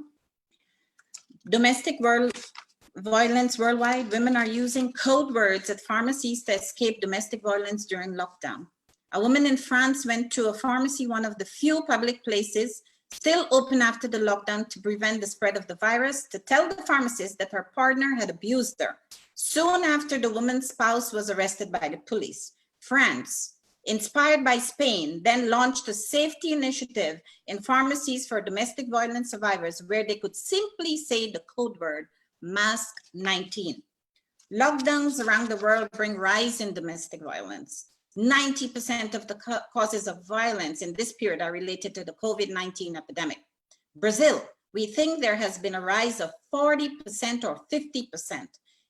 Domestic violence worldwide, women are using code words at pharmacies to escape domestic violence during lockdown. A woman in France went to a pharmacy, one of the few public places still open after the lockdown, to prevent the spread of the virus, to tell the pharmacist that her partner had abused her. Soon after, the woman's spouse was arrested by the police. France, inspired by Spain, then launched a safety initiative in pharmacies for domestic violence survivors, where they could simply say the code word, mask 19. Lockdowns around the world bring rise in domestic violence. 90% of the causes of violence in this period are related to the COVID-19 epidemic. Brazil, we think there has been a rise of 40% or 50%.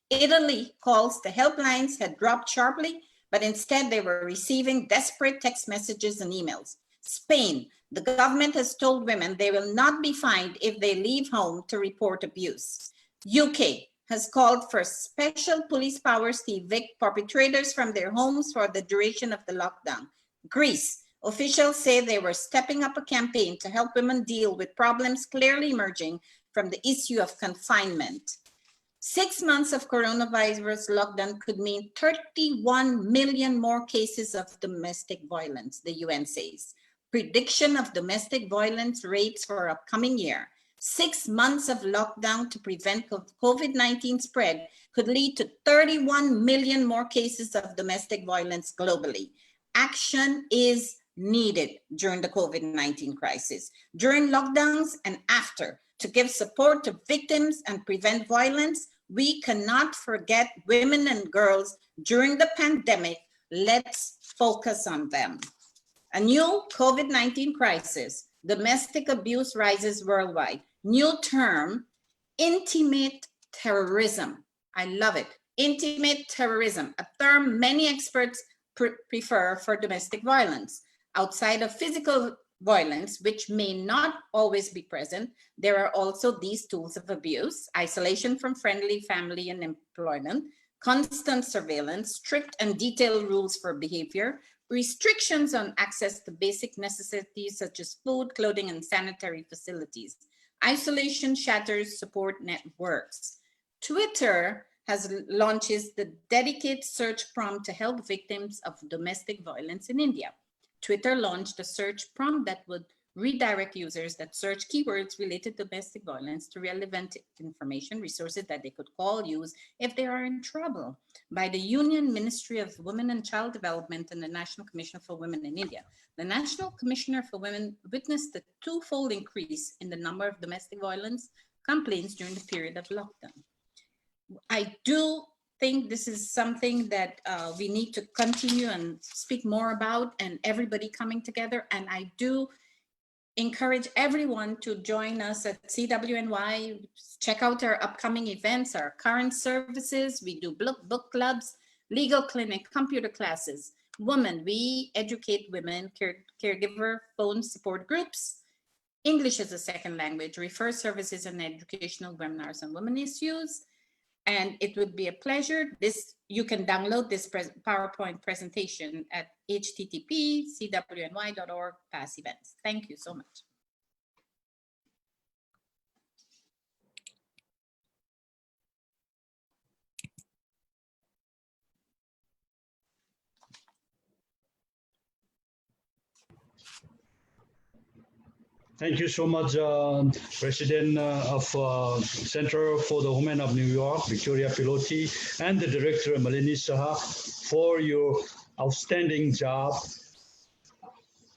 Italy calls the helplines had dropped sharply, but instead they were receiving desperate text messages and emails. Spain, the government has told women they will not be fined if they leave home to report abuse. UK has called for special police powers to evict perpetrators from their homes for the duration of the lockdown. Greece, officials say they were stepping up a campaign to help women deal with problems clearly emerging from the issue of confinement. 6 months of coronavirus lockdown could mean 31 million more cases of domestic violence, the UN says. Prediction of domestic violence rates for upcoming year. 6 months of lockdown to prevent COVID-19 spread could lead to 31 million more cases of domestic violence globally. Action is needed during the COVID-19 crisis, during lockdowns and after, to give support to victims and prevent violence. We cannot forget women and girls during the pandemic. Let's focus on them. A new COVID-19 crisis, domestic abuse rises worldwide. New term, intimate terrorism. I love it. Intimate terrorism, a term many experts prefer for domestic violence. Outside of physical violence, which may not always be present, there are also these tools of abuse: isolation from friendly, family, and employment, constant surveillance, strict and detailed rules for behavior, restrictions on access to basic necessities such as food, clothing, and sanitary facilities. Isolation shatters support networks. Twitter launches the dedicated search prompt to help victims of domestic violence in India. Twitter launched a search prompt that would redirect users that search keywords related to domestic violence to relevant information, resources that they could call, use if they are in trouble, by the Union Ministry of Women and Child Development and the National Commissioner for Women in India. The National Commissioner for Women witnessed a twofold increase in the number of domestic violence complaints during the period of lockdown. I do think this is something that we need to continue and speak more about, and everybody coming together. And I do encourage everyone to join us at CWNY, check out our upcoming events, our current services. We do book clubs, legal clinic, computer classes. Women, we educate women, caregiver phone support groups, English as a second language, refer services and educational webinars on women issues. And it would be a pleasure. You can download this PowerPoint presentation at http://cwny.org/past events. Thank you so much. Thank you so much, President of Center for the Women of New York, Victoria Pilotti, and the Director, Malini Shah, for your outstanding job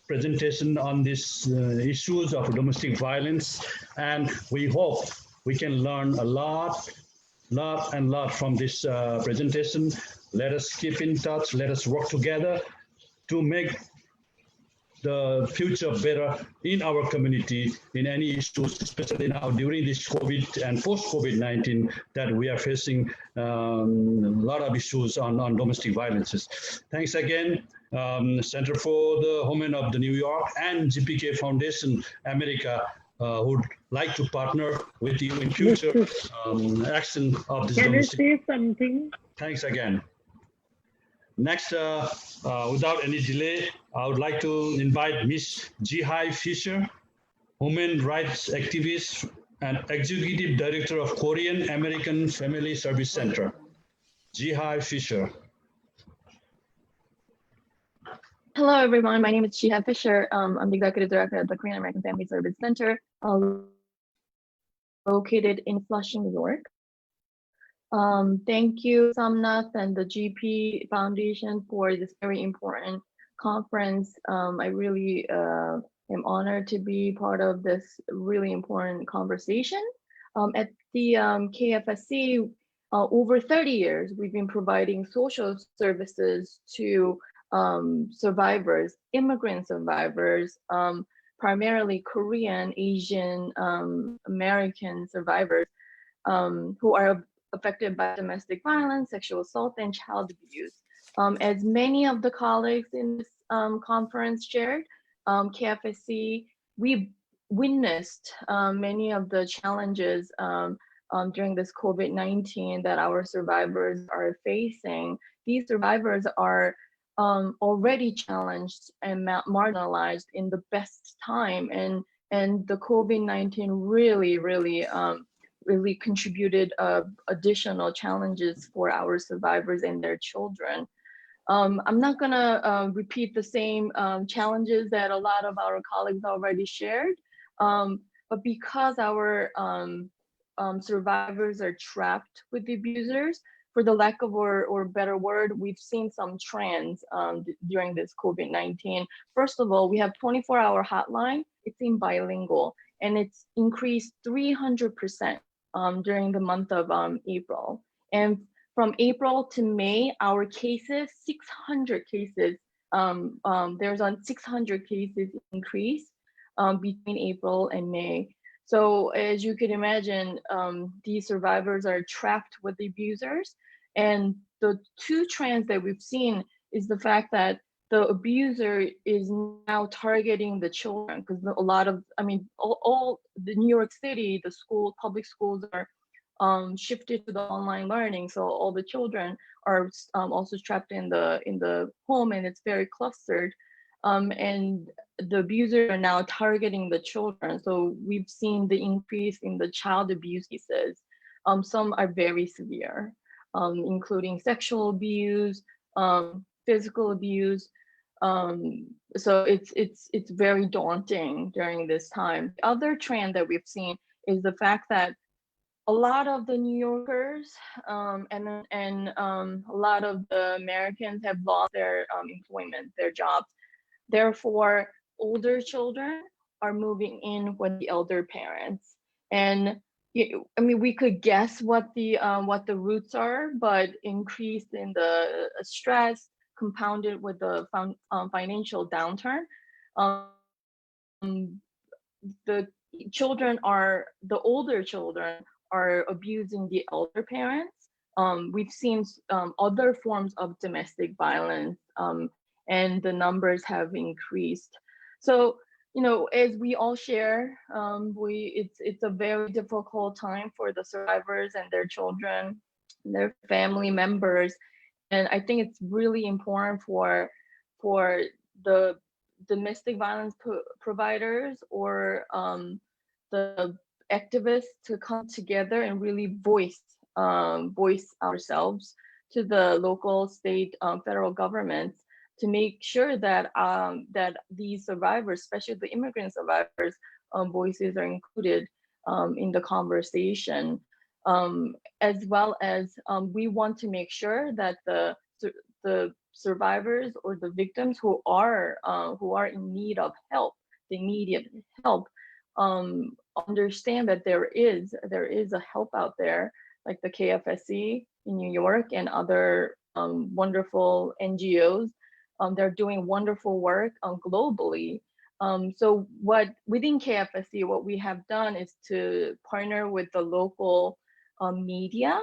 presentation on these issues of domestic violence. And we hope we can learn a lot from this presentation. Let us keep in touch. Let us work together to make the future better in our community in any issues, especially now during this COVID and post-COVID-19 that we are facing a lot of issues on domestic violences. Thanks again, Center for the Women of the New York and GPK Foundation America would like to partner with you in future action of this domestic. Can I say something? Thanks again. Next, without any delay, I would like to invite Ms. Jihai Fisher, Human Rights Activist and Executive Director of Korean American Family Service Center. Jihai Fisher. Hello, everyone. My name is Jihai Fisher. I'm the Executive Director at the Korean American Family Service Center, located in Flushing, New York. Thank you, Somnath and the GP Foundation for this very important conference. I really am honored to be part of this really important conversation. At the KFSC, over 30 years, we've been providing social services to survivors, immigrant survivors, primarily Korean, Asian, American survivors who are affected by domestic violence, sexual assault, and child abuse. As many of the colleagues in this conference shared, KFSC, we've witnessed many of the challenges during this COVID-19 that our survivors are facing. These survivors are already challenged and marginalized in the best time, and the COVID-19 really contributed additional challenges for our survivors and their children. I'm not gonna repeat the same challenges that a lot of our colleagues already shared, but because our survivors are trapped with the abusers, for the lack of or better word, we've seen some trends during this COVID-19. First of all, we have 24-hour hotline. It's in bilingual, and it's increased 300% during the month of April. And from April to May, our cases, 600 cases, there's on 600 cases increase between April and May. So as you can imagine, these survivors are trapped with the abusers. And the two trends that we've seen is the fact that the abuser is now targeting the children, because a lot of, all the New York City, the public schools are shifted to the online learning. So all the children are also trapped in the home, and it's very clustered. And the abusers are now targeting the children. So we've seen the increase in the child abuse cases. Some are very severe, including sexual abuse, physical abuse. So it's very daunting during this time. The other trend that we've seen is the fact that a lot of the New Yorkers and a lot of the Americans have lost their employment, their jobs. Therefore, older children are moving in with the elder parents. And we could guess what the roots are, but increased in the stress compounded with the financial downturn. The older children are abusing the elder parents. We've seen other forms of domestic violence, and the numbers have increased. So, as we all share, it's a very difficult time for the survivors and their children, their family members. And I think it's really important for the domestic violence providers or the activists to come together and really voice ourselves to the local, state, federal governments to make sure that that these survivors, especially the immigrant survivors, voices are included in the conversation, as well as we want to make sure that the survivors or the victims who are in need of help, the immediate help, understand that there is a help out there, like the KFSC in New York and other wonderful NGOs they're doing wonderful work globally. So within KFSC, what we have done is to partner with the local media,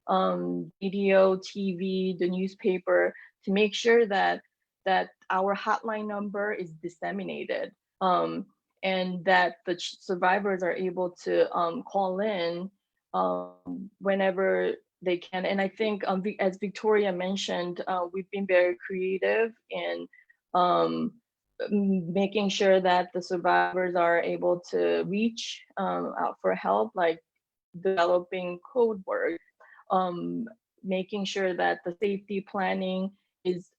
video, TV, the newspaper, to make sure that our hotline number is disseminated, and that the survivors are able to call in whenever they can. And I think, as Victoria mentioned, we've been very creative in making sure that the survivors are able to reach out for help, like developing code work, making sure that the safety planning is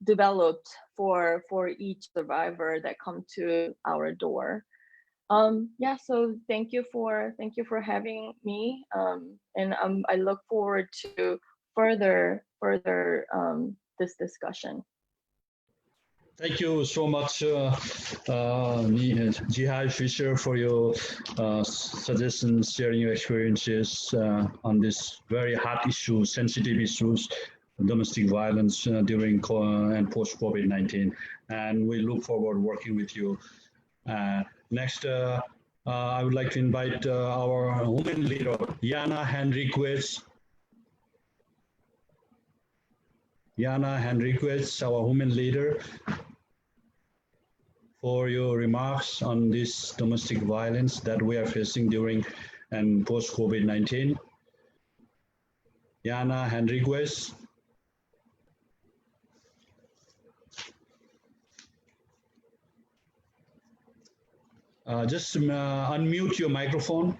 developed for each survivor that come to our door. Yeah, so thank you for having me, and I look forward to further this discussion. Thank you so much, Jihad Fisher, for your suggestions, sharing your experiences on this very hot issue, sensitive issues, domestic violence during and post-COVID-19. And we look forward to working with you. Next, I would like to invite our women leader, Jana Henriquez. Jana Henriquez, our women leader, for your remarks on this domestic violence that we are facing during and post-COVID-19. Jana Henriquez. Just unmute your microphone.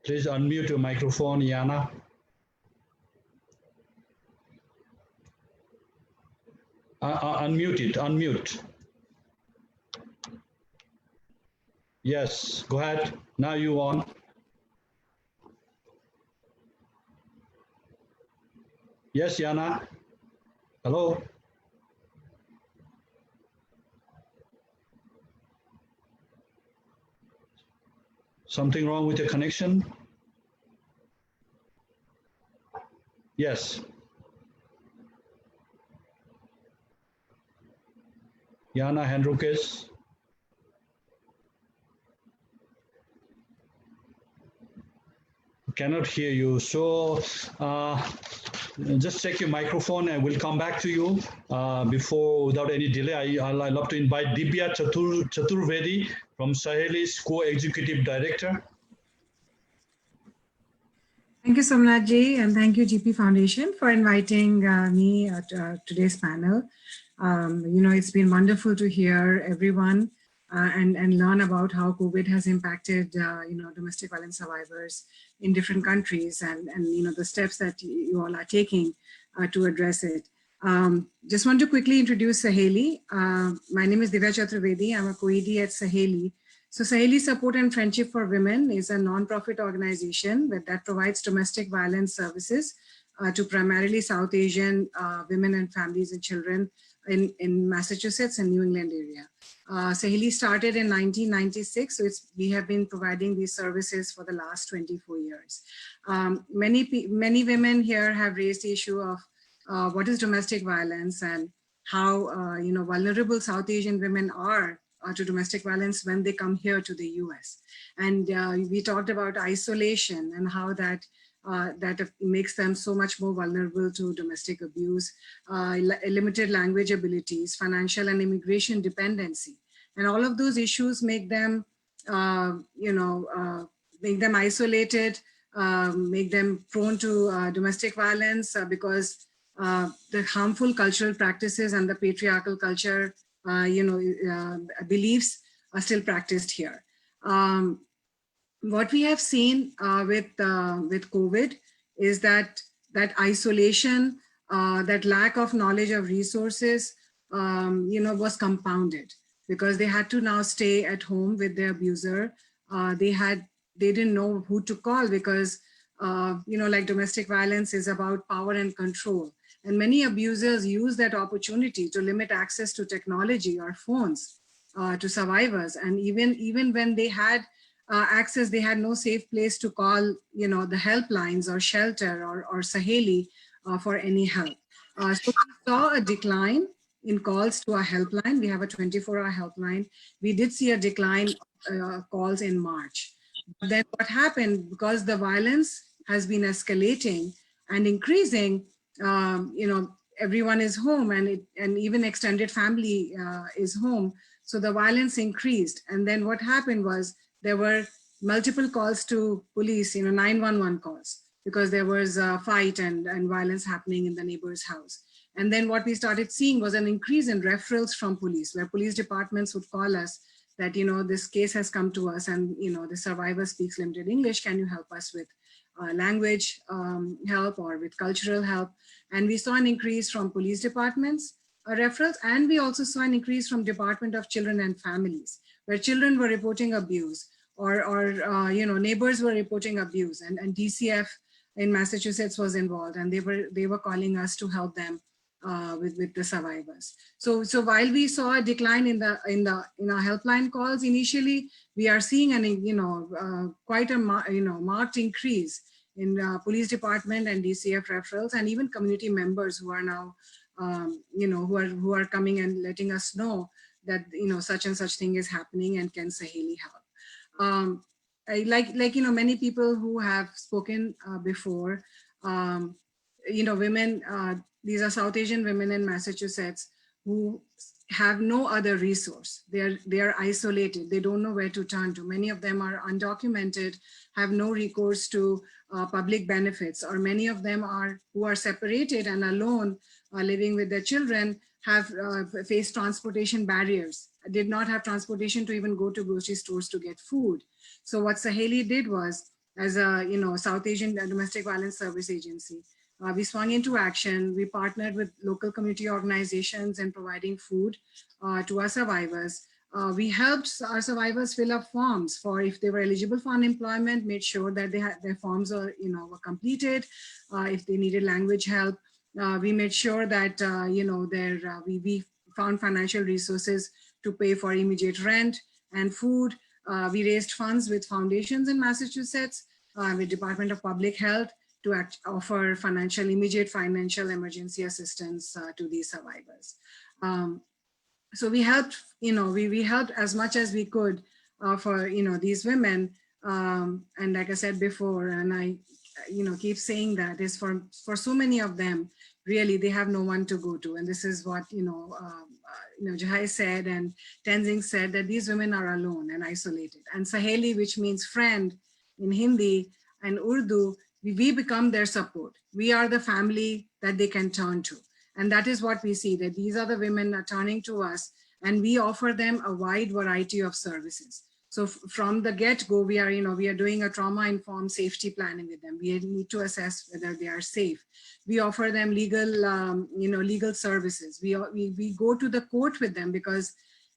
Please unmute your microphone, Jana. Unmute it, unmute. Yes, go ahead. Now you on. Yes, Jana. Hello. Something wrong with the connection? Yes. Jana Henriquez. Cannot hear you. So just check your microphone and we'll come back to you without any delay. I'd love to invite Divya Chaturvedi from Saheli's Co-Executive Director. Thank you, Somnath ji, and thank you, GP Foundation, for inviting me at today's panel. It's been wonderful to hear everyone and learn about how COVID has impacted, domestic violence survivors in different countries and the steps that you all are taking to address it. Just want to quickly introduce Saheli. My name is Divya Chaturvedi. I'm a co-ED at Saheli. So Saheli Support and Friendship for Women is a non-profit organization that provides domestic violence services to primarily South Asian women and families and children in Massachusetts and New England area. Saheli started in 1996, so we have been providing these services for the last 24 years. Many women here have raised the issue of what is domestic violence and how vulnerable South Asian women are to domestic violence when they come here to the US. And we talked about isolation and how that makes them so much more vulnerable to domestic abuse, limited language abilities, financial and immigration dependency. And all of those issues make them, make them isolated, make them prone to domestic violence because the harmful cultural practices and the patriarchal culture, beliefs are still practiced here. What we have seen with COVID is that isolation, that lack of knowledge of resources, was compounded because they had to now stay at home with their abuser. They didn't know who to call because, like domestic violence is about power and control. And many abusers use that opportunity to limit access to technology or phones to survivors. And even when they had access, they had no safe place to call, you know, the helplines or shelter or Saheli for any help. So we saw a decline in calls to our helpline. We have a 24-hour helpline. We did see a decline calls in March. But then what happened, because the violence has been escalating and increasing, you know, everyone is home and even extended family is home. So the violence increased. And then what happened was there were multiple calls to police, you know, 911 calls, because there was a fight and violence happening in the neighbor's house. And then what we started seeing was an increase in referrals from police, where police departments would call us that, you know, this case has come to us and, you know, the survivor speaks limited English. Can you help us with language help or with cultural help? And we saw an increase from police departments referrals. And we also saw an increase from Department of Children and Families, where children were reporting abuse or you know, neighbors were reporting abuse, and DCF in Massachusetts was involved, and they were calling us to help them with the survivors. So while we saw a decline in our helpline calls initially, we are seeing quite a marked increase in police department and DCF referrals, and even community members who are now who are coming and letting us know that, you know, such and such thing is happening and can Saheli help. Like many people who have spoken before, you know, women, these are South Asian women in Massachusetts who have no other resource. They are isolated. They don't know where to turn to. Many of them are undocumented, have no recourse to public benefits, or many of them who are separated and alone, living with their children, have faced transportation barriers, did not have transportation to even go to grocery stores to get food. So what Saheli did was, as a South Asian Domestic Violence Service Agency, we swung into action. We partnered with local community organizations in providing food to our survivors. We helped our survivors fill up forms for if they were eligible for unemployment, made sure that their forms were completed. If they needed language help, we made sure that we found financial resources to pay for immediate rent and food. We raised funds with foundations in Massachusetts, with Department of Public Health, to offer immediate financial emergency assistance to these survivors. So we helped, we helped as much as we could for these women. And like I said before, and I keep saying that, is for so many of them, really they have no one to go to. And this is what Jahai said and Tenzing said, that these women are alone and isolated. And Saheli, which means friend in Hindi and Urdu, we become their support. We are the family that they can turn to. And that is what we see, that these are the women are turning to us, and we offer them a wide variety of services. So from the get-go, we are doing a trauma-informed safety planning with them. We need to assess whether they are safe. We offer them legal services. We go to the court with them because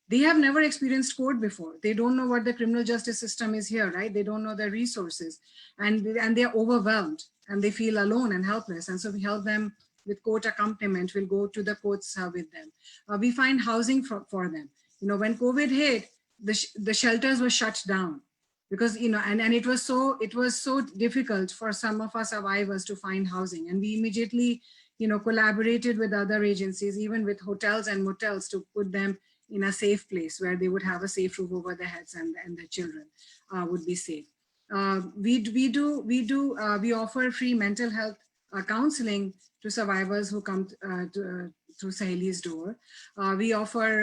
they have never experienced court before. They don't know what the criminal justice system is here, right? They don't know the resources, and they're overwhelmed and they feel alone and helpless. And so we help them with court accompaniment. We'll go to the courts with them. We find housing for them. When COVID hit, the shelters were shut down because, and it was so difficult for some of our survivors to find housing. And we immediately, collaborated with other agencies, even with hotels and motels, to put them in a safe place where they would have a safe roof over their heads and their children would be safe. We offer free mental health counseling to survivors who come through Saheli's door. We offer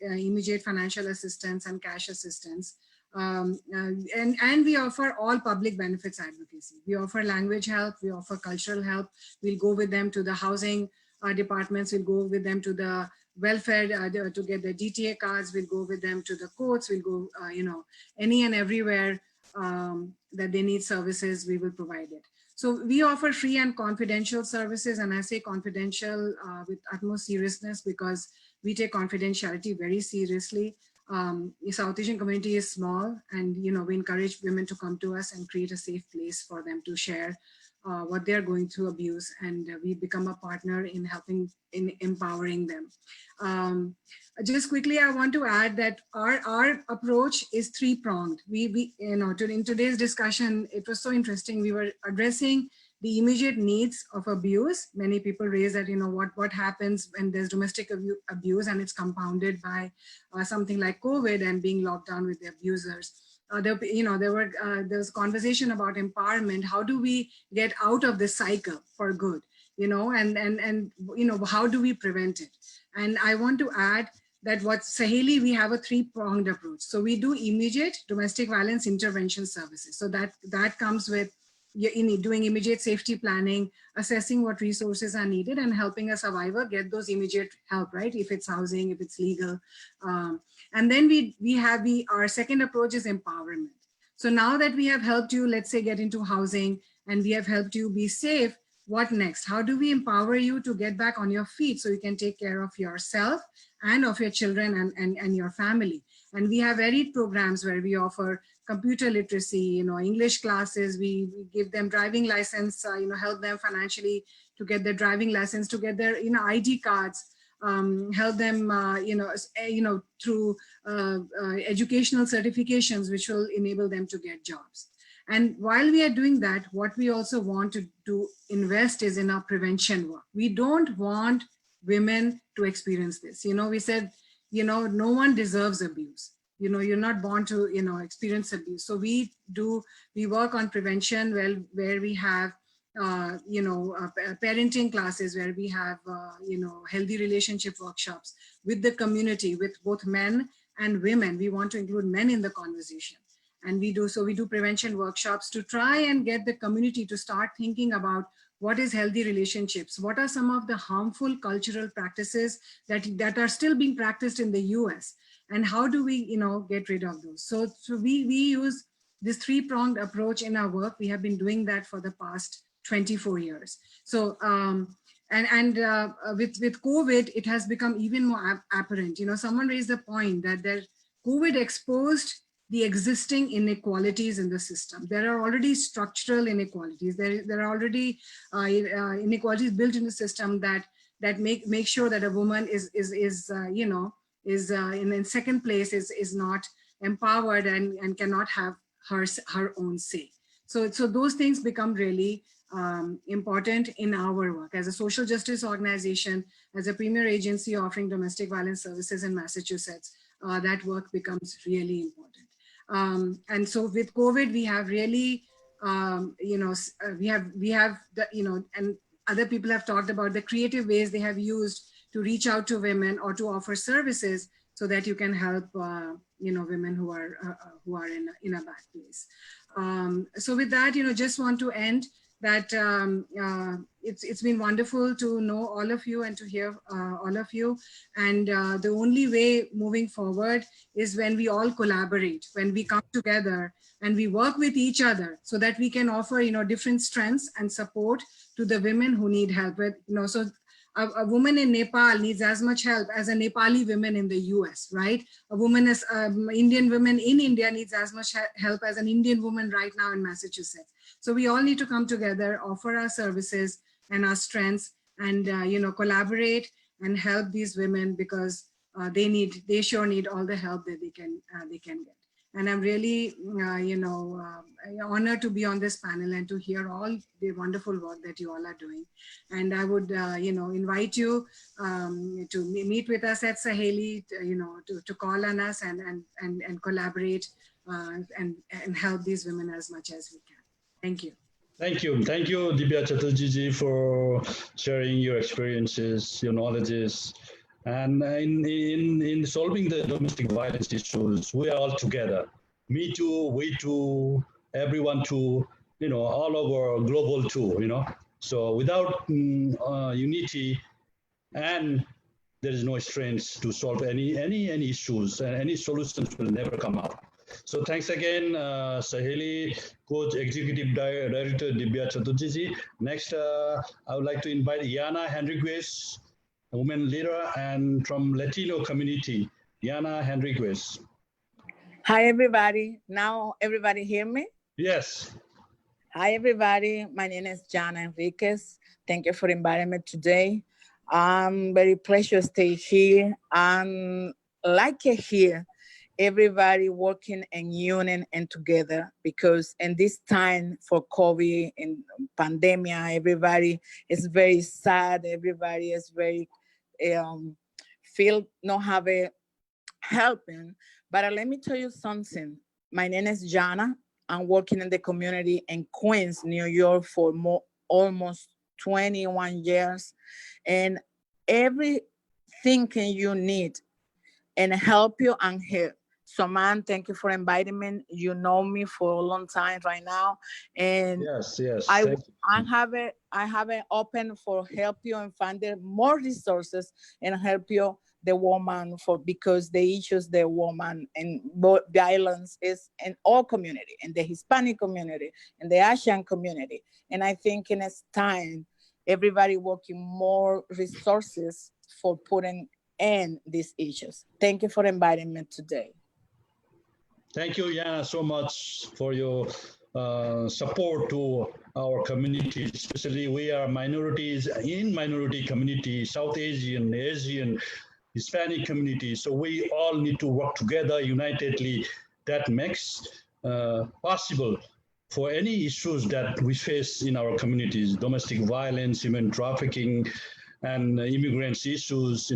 immediate financial assistance and cash assistance. And we offer all public benefits advocacy. We offer language help, we offer cultural help. We'll go with them to the housing departments, we'll go with them to the welfare to get their DTA cards, we'll go with them to the courts, we'll go, any and everywhere that they need services, we will provide it. So we offer free and confidential services, and I say confidential with utmost seriousness because we take confidentiality very seriously. The South Asian community is small, and we encourage women to come to us and create a safe place for them to share what they're going through abuse, and we become a partner in helping, in empowering them. Just quickly, I want to add that our approach is three-pronged. We in today's discussion, it was so interesting. We were addressing the immediate needs of abuse. Many people raise that, what happens when there's domestic abuse and it's compounded by something like COVID and being locked down with the abusers. There was conversation about empowerment. How do we get out of this cycle for good? And how do we prevent it? And I want to add that what Saheli, we have a three-pronged approach. So we do immediate domestic violence intervention services. So that comes with doing immediate safety planning, assessing what resources are needed, and helping a survivor get those immediate help, right? If it's housing, if it's legal. And then our second approach is empowerment. So now that we have helped you, let's say, get into housing, and we have helped you be safe, what next? How do we empower you to get back on your feet so you can take care of yourself and of your children and your family? And we have varied programs where we offer computer literacy, English classes. We give them driving license, help them financially to get their driving license, to get their ID cards, help them, through educational certifications, which will enable them to get jobs. And while we are doing that, what we also want to do, invest is in our prevention work. We don't want women to experience this. We said, no one deserves abuse. You're not born to, experience abuse. So we work on prevention, where we have, parenting classes, where we have, healthy relationship workshops with the community, with both men and women. We want to include men in the conversation. And we do prevention workshops to try and get the community to start thinking about what is healthy relationships, what are some of the harmful cultural practices that are still being practiced in the US, and how do we, get rid of those? So we use this three-pronged approach in our work. We have been doing that for the past 24 years. So, with COVID, it has become even more apparent. Someone raised the point that COVID exposed the existing inequalities in the system. There are already structural inequalities. There are already inequalities built in the system that make sure that a woman is in second place, is not empowered and cannot have her own say. So those things become really important in our work as a social justice organization, as a premier agency offering domestic violence services in Massachusetts. That work becomes really important. And so with COVID, we have really, we have the, and other people have talked about the creative ways they have used to reach out to women or to offer services so that you can help, women who are in a bad place. So with that, just want to end that it's been wonderful to know all of you and to hear all of you. And the only way moving forward is when we all collaborate, when we come together and we work with each other so that we can offer, different strengths and support to the women who need help. So a woman in Nepal needs as much help as a Nepali woman in the US, right? A woman, as Indian woman in India needs as much help as an Indian woman right now in Massachusetts. So we all need to come together, offer our services and our strengths, and collaborate and help these women, because they sure need all the help that they can get. And I'm really honored to be on this panel and to hear all the wonderful work that you all are doing. And I would invite you to meet with us at Saheli, to call on us and collaborate and help these women as much as we can. Thank you. Thank you. Thank you, Dibya Chatterjee, for sharing your experiences, your knowledges. And in solving the domestic violence issues, we are all together. Me too, we too, everyone too, all over global too, So without unity, and there is no strength to solve any issues, and any solutions will never come out. So thanks again, Saheli, Coach Executive Director Dibya Chatterjee. Next, I would like to invite Yana Henriquez, a woman leader and from Latino community. Yana Henriquez. Hi, everybody. Now everybody hear me? Yes. Hi, everybody. My name is Jana Enriquez. Thank you for inviting me today. I'm very pleased to stay here. I'm like it here, everybody working in union and together, because in this time for COVID and pandemic, everybody is very sad. Everybody is very feel not have a helping. But let me tell you something. My name is Jana. I'm working in the community in Queens, New York for almost 21 years. And everything you need and help you, I'm here. So, man, thank you for inviting me. You know me for a long time right now. And yes. I have it open for help you and find more resources and help you the woman for, because the issues the woman and violence is in all community, in the Hispanic community, in the Asian community. And I think in this time, everybody working more resources for putting in these issues. Thank you for inviting me today. Thank you, Yana, so much for your support to our community. Especially we are minorities in minority community, South Asian, Hispanic community. So we all need to work together unitedly. That makes possible for any issues that we face in our communities: domestic violence, human trafficking, and immigrants issues,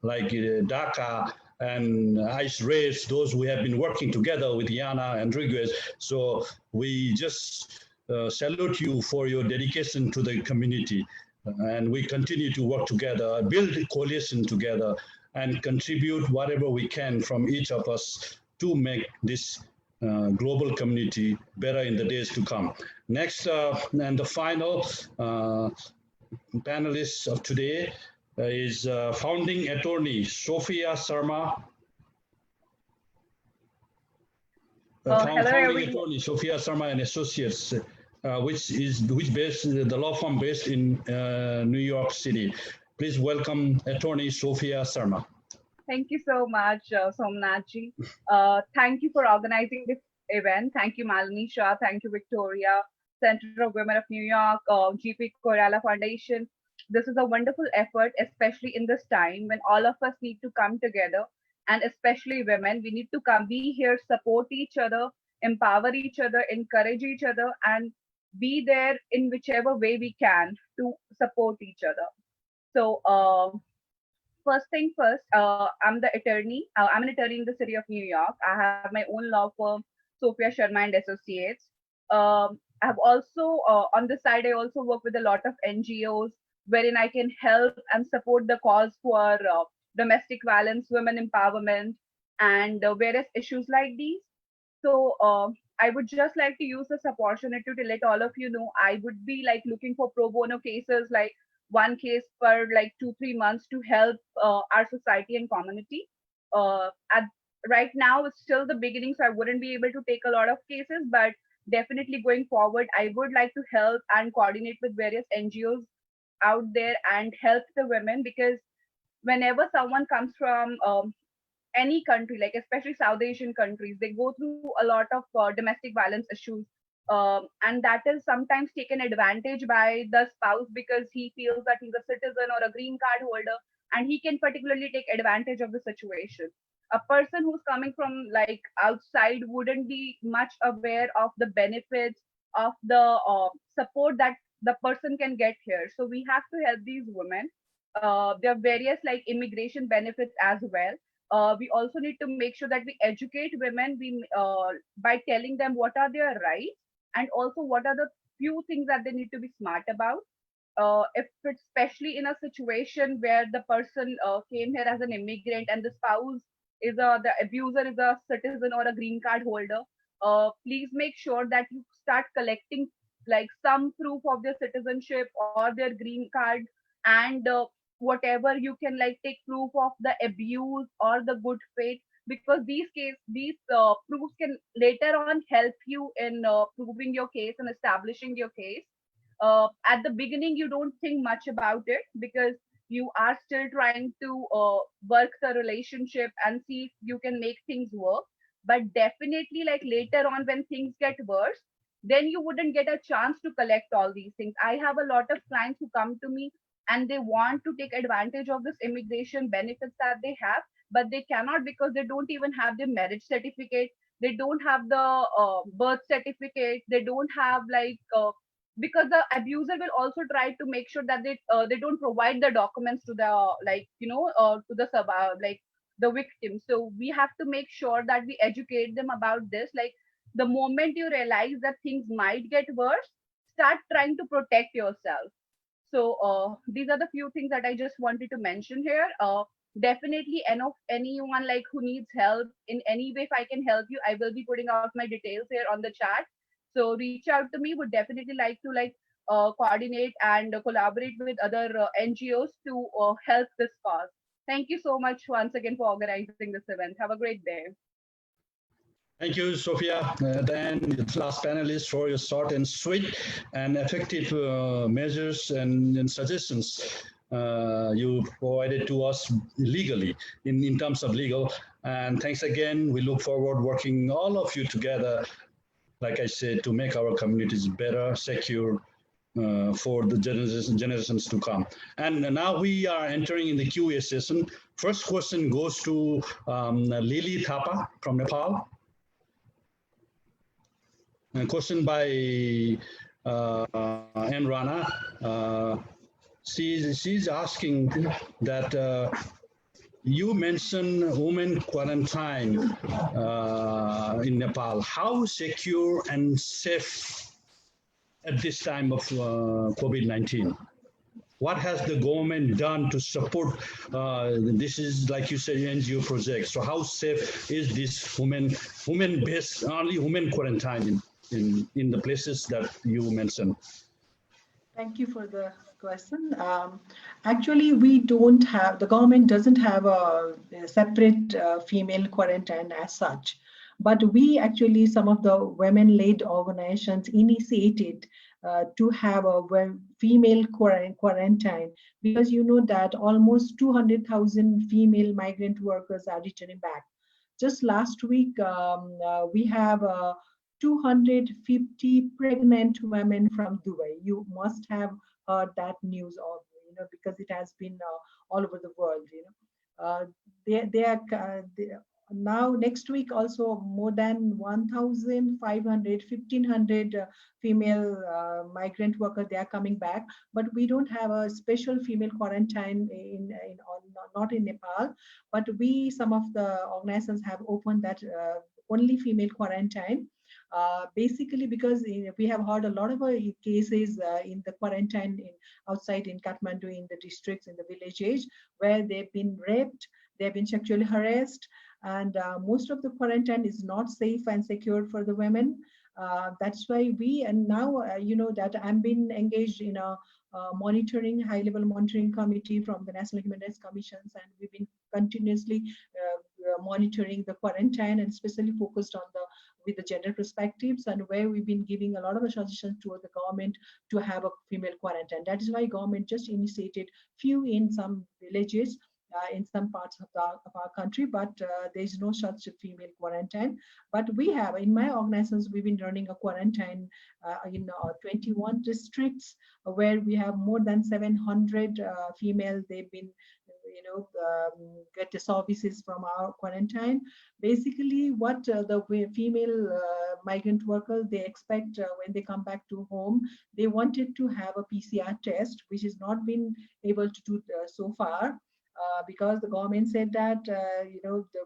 like DACA and ICE raids. Those we have been working together with Yana and Rodriguez. So we just salute you for your dedication to the community. And we continue to work together, build a coalition together, and contribute whatever we can from each of us to make this global community better in the days to come. Next, and the final panelist of today is founding attorney Sophia Sharma. Founding attorney Sophia Sharma and Associates, which based the law firm based in New York City. Please welcome attorney Sophia Sharma. Thank you so much, Somnath ji. Thank you for organizing this event. Thank you, Malini Shah. Thank you, Victoria, Center of Women of New York, GPK Koirala Foundation. This is a wonderful effort, especially in this time when all of us need to come together, and especially women. We need to be here, support each other, empower each other, encourage each other, and be there in whichever way we can to support each other. So, first thing first, I'm the attorney. I'm an attorney in the city of New York. I have my own law firm, Sophia Sharma and Associates. I have also, on the side, I also work with a lot of NGOs wherein I can help and support the cause for domestic violence, women empowerment, and various issues like these. So I would just like to use this opportunity to let all of you know, I would be like looking for pro bono cases, like one case per like 2-3 months to help our society and community. Right now, it's still the beginning, so I wouldn't be able to take a lot of cases, but definitely going forward, I would like to help and coordinate with various NGOs out there and help the women, because whenever someone comes from any country, like especially South Asian countries, they go through a lot of domestic violence issues. And that is sometimes taken advantage by the spouse because he feels that he's a citizen or a green card holder, and he can particularly take advantage of the situation. A person who's coming from like outside wouldn't be much aware of the benefits of the support that the person can get here. So we have to help these women. There are various like immigration benefits as well. We also need to make sure that we educate women by telling them what are their rights, and also what are the few things that they need to be smart about. If it's especially in a situation where the person came here as an immigrant and the spouse is the abuser is a citizen or a green card holder, please make sure that you start collecting like some proof of their citizenship or their green card, and whatever you can like take proof of the abuse or the good faith, because these proofs can later on help you in proving your case and establishing your case. At the beginning you don't think much about it because you are still trying to work the relationship and see if you can make things work, but definitely like later on when things get worse, then you wouldn't get a chance to collect all these things. I have a lot of clients who come to me and they want to take advantage of this immigration benefits that they have, but they cannot because they don't even have the marriage certificate. They don't have the birth certificate. They don't have because the abuser will also try to make sure that they don't provide the documents to the to the the victim. So we have to make sure that we educate them about this. Like the moment you realize that things might get worse, start trying to protect yourself. So these are the few things that I just wanted to mention here. Definitely, anyone like who needs help in any way, if I can help you, I will be putting out my details here on the chat. So reach out to me. Would definitely like to coordinate and collaborate with other NGOs to help this cause. Thank you so much once again for organizing this event. Have a great day. Thank you, Sophia. And last panelist for your short and sweet and effective measures and suggestions you provided to us legally in terms of legal. And thanks again. We look forward working all of you together, like I said, to make our communities better, secure, for the generations to come. And now we are entering in the Q&A session. First question goes to Lily Thapa from Nepal. A question by N. Rana. She's asking that you mentioned women quarantine in Nepal. How secure and safe at this time of COVID-19? What has the government done to support? This is, like you said, NGO project. So how safe is this women-based, only women quarantine in the places that you mentioned? Thank you for the question. Actually, we don't have, the government doesn't have a separate female quarantine as such. But we actually, some of the women-led organizations initiated to have a female quarantine, because you know that almost 200,000 female migrant workers are returning back. Just last week, we have 250 pregnant women from Dubai. You must have heard that news, because it has been all over the world. They are now next week also more than 1,500 female migrant workers, they are coming back. But we don't have a special female quarantine not in Nepal. But some of the organizations have opened that only female quarantine. Basically because we have heard a lot of cases in the quarantine outside in Kathmandu, in the districts, in the villages, where they've been raped, they've been sexually harassed, and most of the quarantine is not safe and secure for the women. That's why now you know that I'm been engaged in a high-level monitoring committee from the National Human Rights Commissions, and we've been continuously monitoring the quarantine, and especially focused on with the gender perspectives, and where we've been giving a lot of suggestions to the government to have a female quarantine. That is why government just initiated few in some villages in some parts of our country, but there is no such female quarantine. But we have, in my organizations, we've been running a quarantine in 21 districts where we have more than 700 female. They've been get the services from our quarantine. Basically, what the female migrant workers, they expect when they come back to home, they wanted to have a PCR test, which has not been able to do so far. Because the government said that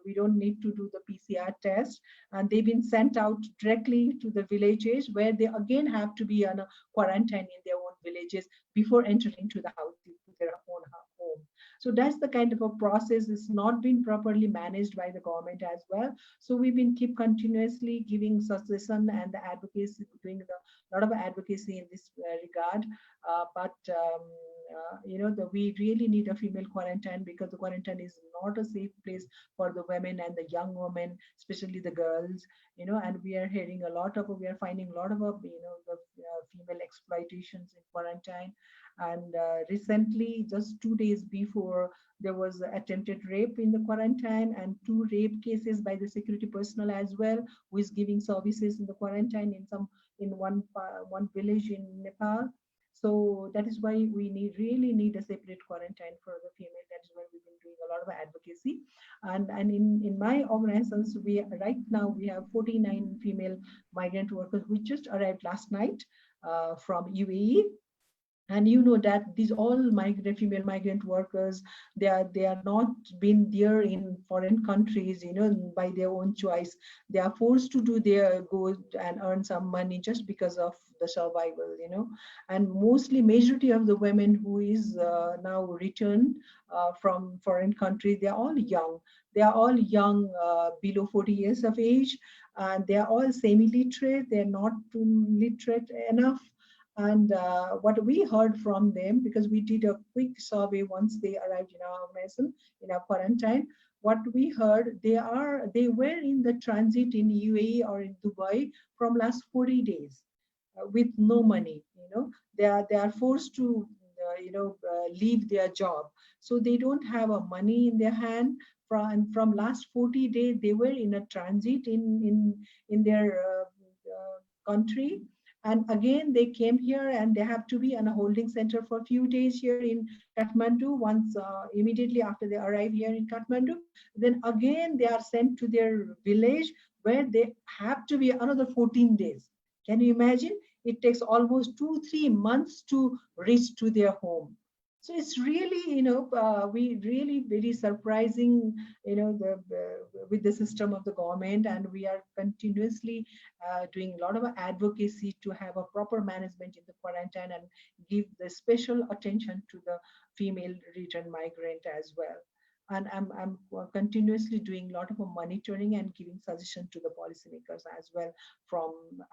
we don't need to do the PCR test, and they've been sent out directly to the villages where they again have to be on a quarantine in their own villages before entering to the house, to their own home. So that's the kind of a process. It's not been properly managed by the government as well. So we've been continuously giving suggestion and the advocacy, doing a lot of advocacy in this regard. But we really need a female quarantine, because the quarantine is not a safe place for the women and the young women, especially the girls, and we are finding a lot of, the female exploitations in quarantine. And recently, just 2 days before, there was attempted rape in the quarantine, and 2 rape cases by the security personnel as well, who is giving services in the quarantine in one village in Nepal. So that is why we really need a separate quarantine for the female. That is why we've been doing a lot of advocacy. And in my organizations, right now we have 49 female migrant workers who just arrived last night from UAE. And that these all female migrant workers, they are not been there in foreign countries, by their own choice. They are forced to go and earn some money just because of the survival, And majority of the women who is now returned from foreign countries, they are all young. They are all young, below 40 years of age, and they are all semi-literate. They are not literate enough. And what we heard from them, because we did a quick survey once they arrived in our organization, in our quarantine, what we heard, they were in the transit in UAE or in Dubai from last 40 days with no money. They are forced to leave their job, so they don't have a money in their hand. From last 40 days, they were in a transit in their country. And again, they came here and they have to be in a holding center for a few days here in Kathmandu. Once immediately after they arrive here in Kathmandu, then again they are sent to their village, where they have to be another 14 days. Can you imagine? It takes almost 2-3 months to reach to their home. So it's really, we really very surprising, with the system of the government, and we are continuously doing a lot of advocacy to have a proper management in the quarantine and give the special attention to the female return migrant as well. And I'm continuously doing a lot of monitoring and giving suggestion to the policymakers as well,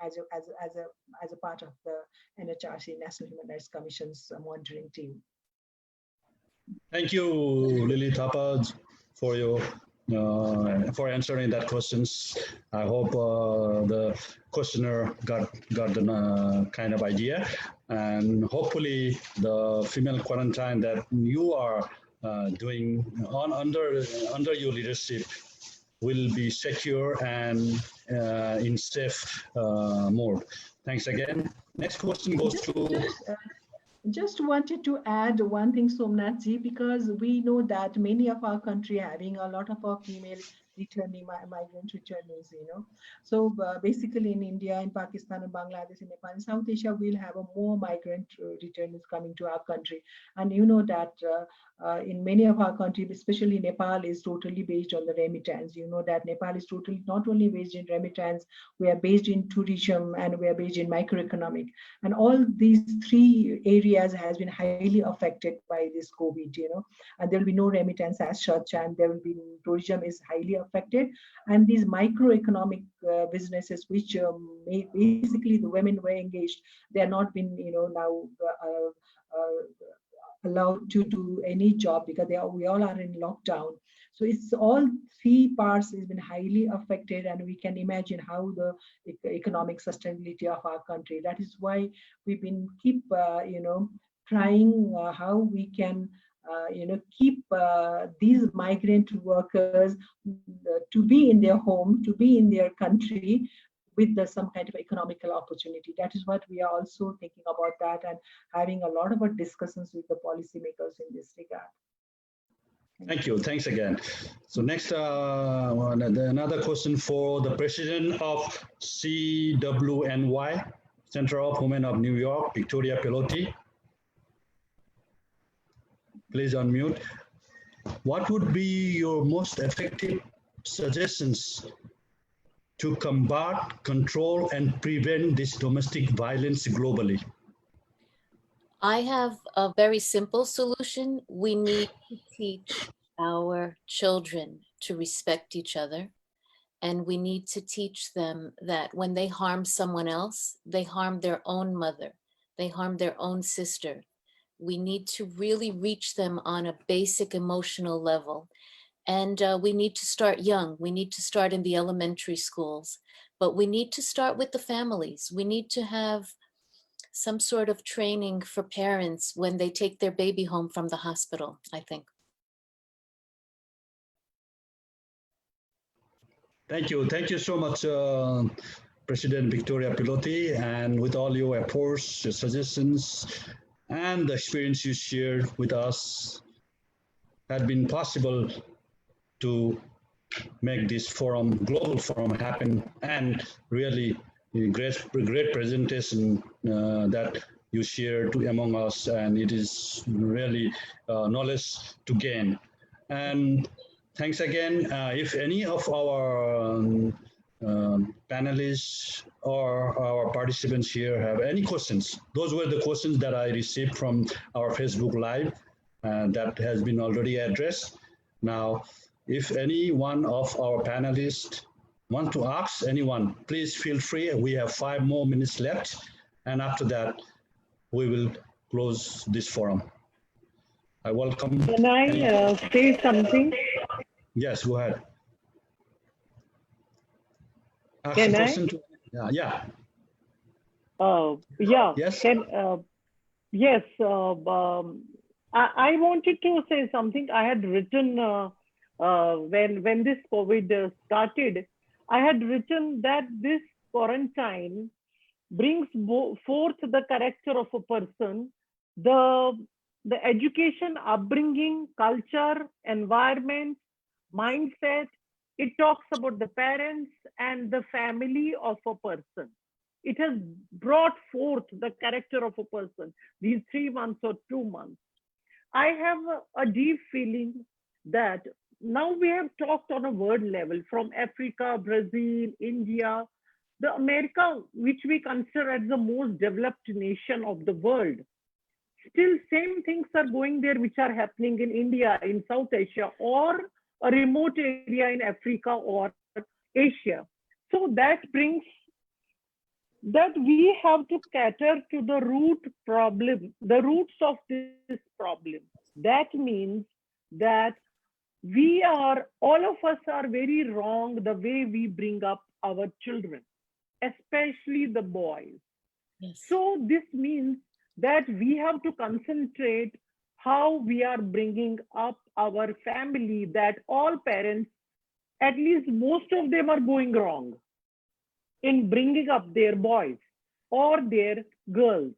as a part of the NHRC, National Human Rights Commission's monitoring team. Thank you, Lily Thapa, for answering that questions. I hope the questioner got the kind of idea, and hopefully the female quarantine that you are doing under your leadership will be secure and in safe mode. Thanks again. Next question goes to. Just wanted to add one thing, Somnathji, because we know that many of our country having a lot of our female migrant returnees, So basically in India, in Pakistan, and Bangladesh, in Nepal, in South Asia, we'll have more migrant returnees coming to our country. And that in many of our countries, especially Nepal, is totally based on the remittance. That Nepal is totally not only based in remittance, we are based in tourism, and we are based in microeconomic. And all these 3 areas has been highly affected by this COVID, and there will be no remittance as such, and there will be tourism is highly affected. And these microeconomic businesses, which basically the women were engaged, they are not been, now allowed to do any job, because we all are in lockdown. So it's all 3 parts has been highly affected, and we can imagine how the economic sustainability of our country. That is why we've been keep trying how we can keep these migrant workers to be in their home, to be in their country, with some kind of economical opportunity. That is what we are also thinking about that, and having a lot of discussions with the policymakers in this regard. Thank you. Thanks again. So next, another question for the president of CWNY, Center of Women of New York, Victoria Pelotti. Please unmute. What would be your most effective suggestions to combat, control, and prevent this domestic violence globally? I have a very simple solution. We need to teach our children to respect each other. And we need to teach them that when they harm someone else, they harm their own mother, they harm their own sister. We need to really reach them on a basic emotional level. And we need to start young. We need to start in the elementary schools, but we need to start with the families. We need to have some sort of training for parents when they take their baby home from the hospital, I think. Thank you. Thank you so much, President Victoria Piloti, and with all your efforts, your suggestions, and the experience you shared with us had been possible to make this forum, global forum, happen, and really great presentation that you shared among us, and it is really knowledge to gain. And thanks again. If any of our panelists or our participants here have any questions, those were the questions that I received from our Facebook Live that has been already addressed. Now, if any one of our panelists want to ask anyone, please feel free. We have 5 more minutes left. And after that, we will close this forum. I welcome. Can I say something? Yes, go ahead. Ask Can the I? question to, yeah. Yeah. Yes. Yes. I wanted to say something. I had written when this COVID started, I had written that this quarantine brings forth the character of a person, the education, upbringing, culture, environment, mindset. It talks about the parents and the family of a person. It has brought forth the character of a person, these 3 months or 2 months. I have a deep feeling that now we have talked on a world level from Africa, Brazil, India, the America, which we consider as the most developed nation of the world. Still, same things are going there, which are happening in India, in South Asia, or a remote area in Africa or Asia. So that brings that we have to cater to the root problem, the roots of this problem. That means that all of us are very wrong the way we bring up our children, especially the boys. Yes. So this means that we have to concentrate how we are bringing up our family, that all parents, at least most of them are going wrong in bringing up their boys or their girls.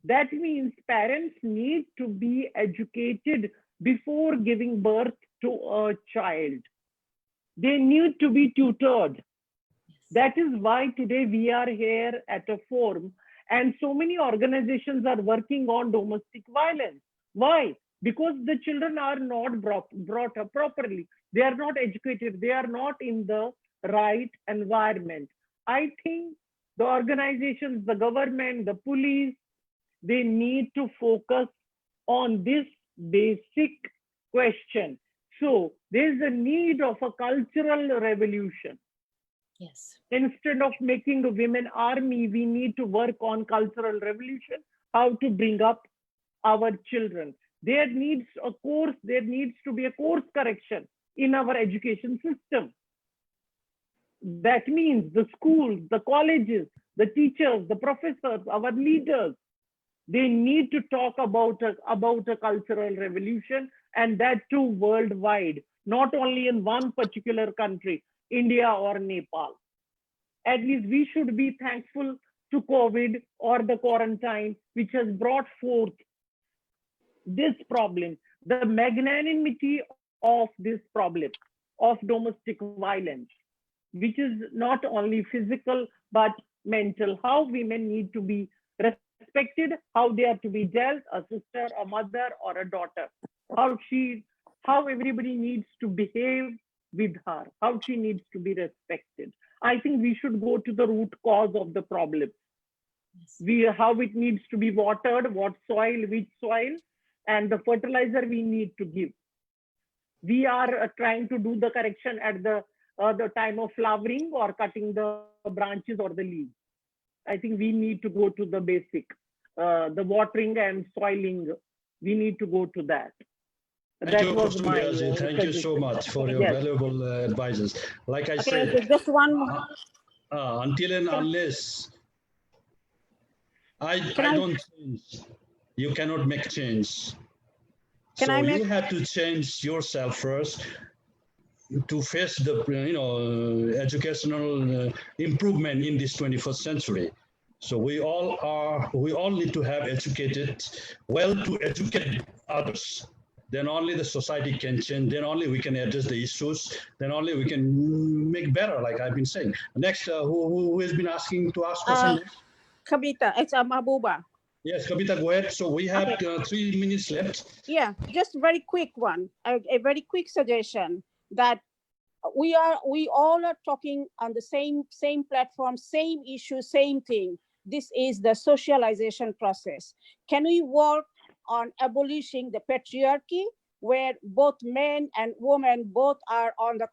That means parents need to be educated before giving birth to a child. They need to be tutored. That is why today we are here at a forum, and so many organizations are working on domestic violence. Why? Because the children are not brought up properly. They are not educated. They are not in the right environment. I think the organizations, the government, the police, they need to focus on this basic question. So there's a need of a cultural revolution. Yes. Instead of making a women army, we need to work on cultural revolution, how to bring up our children. There needs to be a course correction in our education system. That means the schools, the colleges, the teachers, the professors, our leaders, they need to talk about a cultural revolution, and that too worldwide, not only in one particular country, India or Nepal. At least we should be thankful to COVID or the quarantine, which has brought forth this problem, the magnanimity of this problem of domestic violence, which is not only physical, but mental, how women need to be respected, how they are to be dealt, a sister, a mother, or a daughter, how everybody needs to behave with her, how she needs to be respected. I think we should go to the root cause of the problem. How it needs to be watered, what soil, which soil, and the fertilizer we need to give. We are trying to do the correction at the time of flowering or cutting the branches or the leaves. I think we need to go to the basic, the watering and soiling we need to go to that. Thank you, was my Thank you so much for your valuable advices. Like I said, so just one until and unless I don't change, you cannot make change. So you have to change yourself first to face the educational improvement in this 21st century. So we all need to have educated, to educate others. Then only the society can change. Then only we can address the issues. Then only we can make better, like I've been saying. Next, who has been asking to ask questions? Kavita, it's Mabuba. Yes, Kavita, go ahead. So we have 3 minutes left. Yeah, just very quick one, a very quick suggestion that we all are talking on the same platform, same issue, same thing. This is the socialization process. Can we work on abolishing the patriarchy where both men and women both are on the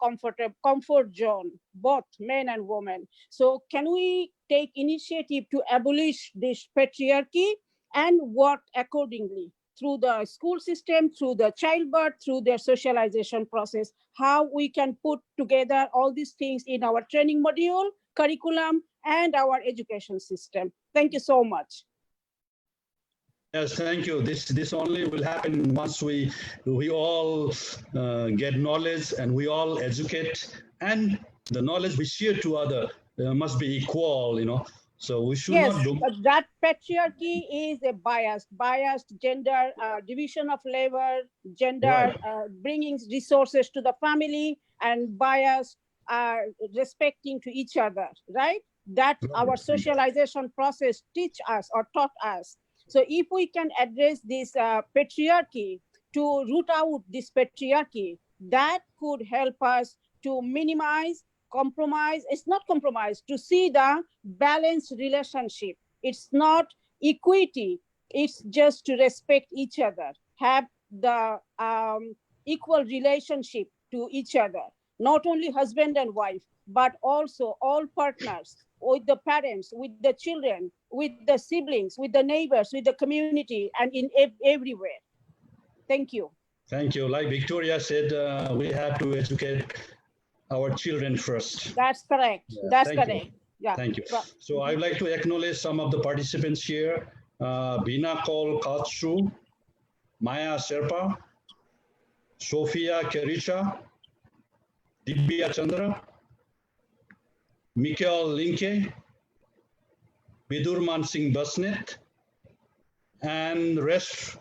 comfort zone, both men and women? So can we take initiative to abolish this patriarchy and work accordingly through the school system, through the childbirth, through their socialization process, how we can put together all these things in our training module, curriculum, and our education system. Thank you so much. Yes, thank you. This only will happen once we all get knowledge and we all educate, and the knowledge we share to other must be equal, So we should not do. But that patriarchy is a biased gender, division of labor, gender, bringing resources to the family, and biased respecting to each other, right? That our socialization process teach us or taught us. So if we can address this patriarchy, to root out this patriarchy, that could help us to minimize, compromise. It's not compromise, to see the balanced relationship. It's not equity. It's just to respect each other, have the equal relationship to each other, not only husband and wife, but also all partners, with the parents, with the children, with the siblings, with the neighbors, with the community, and in everywhere. Thank you. Thank you. Like Victoria said, we have to educate our children first. That's correct. Yeah, that's correct. Yeah. Thank you. So I'd like to acknowledge some of the participants here. Bina Kol Katsu, Maya Serpa, Sophia Kerisha, Dibya Chandra, Mikael Linke, Vidurman Singh Basnet, and the rest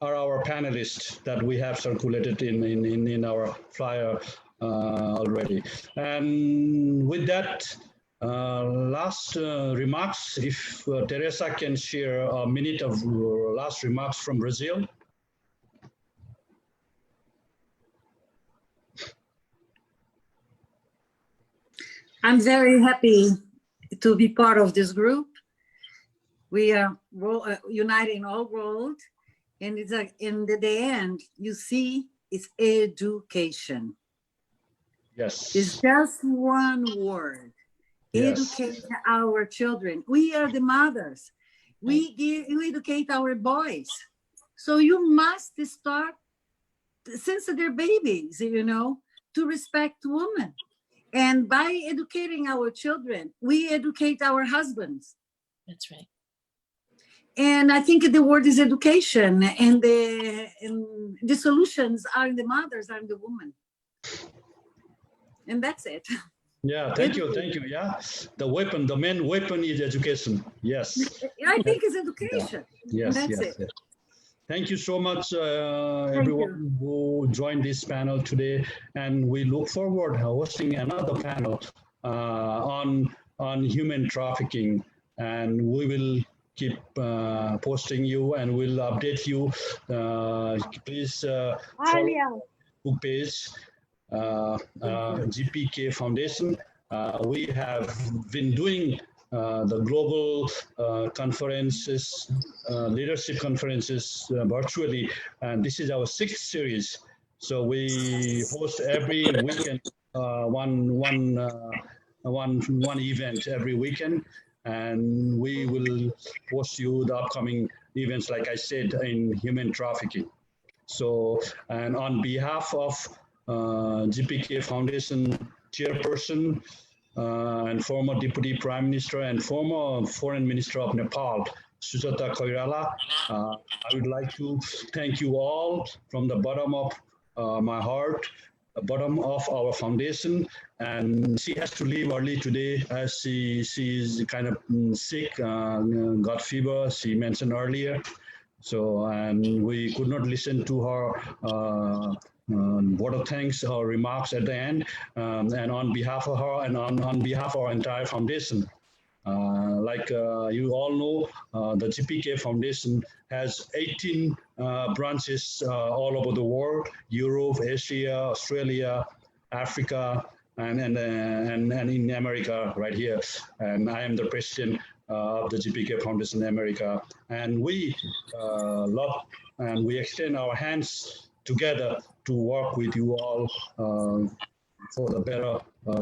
are our panelists that we have circulated in our flyer already. And with that, last remarks, if Teresa can share a minute of last remarks from Brazil. I'm very happy to be part of this group. We are uniting all world, and it's in the end, you see, it's education. Yes. It's just one word. Yes. Educate our children. We are the mothers. We educate our boys. So you must start since they're babies, to respect women. And by educating our children, we educate our husbands. That's right. And I think the word is education, and the solutions are in the mothers, are in the women. And that's it. Yeah, thank you. Yeah, the main weapon is education. Yes. I think it's education. Yeah. Yes, that's yes, it. yes. Thank you so much, everyone who joined this panel today, and we look forward to hosting another panel on human trafficking, and we will keep posting you, and we'll update you. Please follow our Facebook page, GPK Foundation. We have been doing the global conferences, leadership conferences virtually, and this is our 6th series. So we host every weekend one event every weekend, and we will post you the upcoming events, like I said, in human trafficking. So, and on behalf of GPK Foundation chairperson and former Deputy Prime Minister and former Foreign Minister of Nepal, Sujata Koirala, I would like to thank you all from the bottom of my heart, the bottom of our foundation. And she has to leave early today as she is kind of sick, got fever, she mentioned earlier. So, and we could not listen to her word of thanks or remarks at the end. And on behalf of her and on behalf of our entire foundation, like you all know, the GPK Foundation has 18 branches all over the world: Europe, Asia, Australia, Africa, and in America right here. And I am the president of the GPK Foundation America. And we love and we extend our hands together to work with you all for the better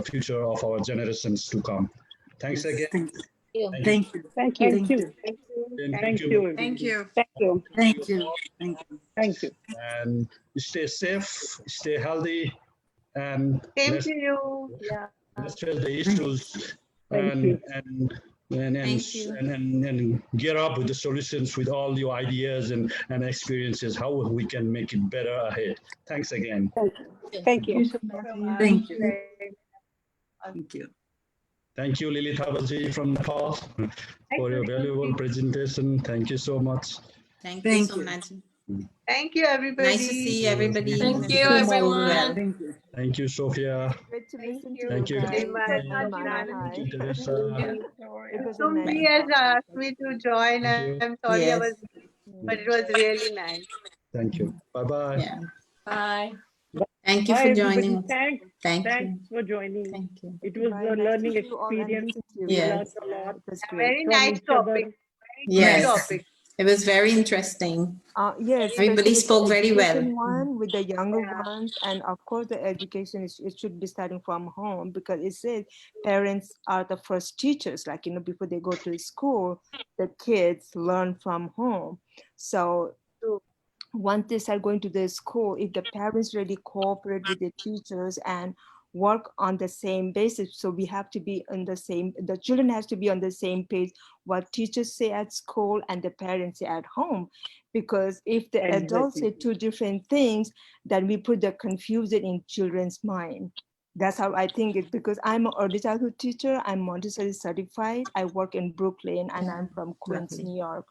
future of our generations to come. Thanks again. Thank you. Thank you. Thank you. Thank you. Thank you. Thank you. Thank you. Thank you. Thank you. Thank you. Thank you. And stay safe, stay healthy, and Same let's, to you. Yeah. let's face the issues Thank you. and get up with the solutions with all your ideas and experiences, how we can make it better ahead. Thanks again. Thank you. Thank you. Thank you. Thank you, Lily Thabaji from Nepal, for your valuable presentation. Thank you so much. Thank Thank you so you. much. Thank you, everybody. Nice to see everybody. Thank you, Well. everyone. Thank you. Thank you, Sophia. Great to listen to Thank you. guys. Very much. Thank you, Teresa. It was a Somebody nice has asked me to join. Thank you. I'm sorry I Yes. was, but it was really nice. Thank you. Bye-bye. Yeah. Bye. Thank you Bye, for everybody. joining. Thanks. Thank you. Thanks for joining. Thank you. It was Bye. a Nice to learning see you all and experience. listen to you. We Yes. learned a lot It was great. Very from nice each other. topic. Very good Yes. topic. It was very interesting. Yes, Everybody especially the spoke very well. education one with the younger ones, and of course the education it should be starting from home, because it says parents are the first teachers. Like, before they go to school, the kids learn from home. So once they start going to the school, if the parents really cooperate with the teachers and work on the same basis, so we have to be on the same, the children has to be on the same page, what teachers say at school and the parents say at home. Because if the adults say two different things, then we put the confusion in children's mind. That's how I think it, because I'm an early childhood teacher, I'm Montessori certified, I work in Brooklyn, and I'm from Queens, New York.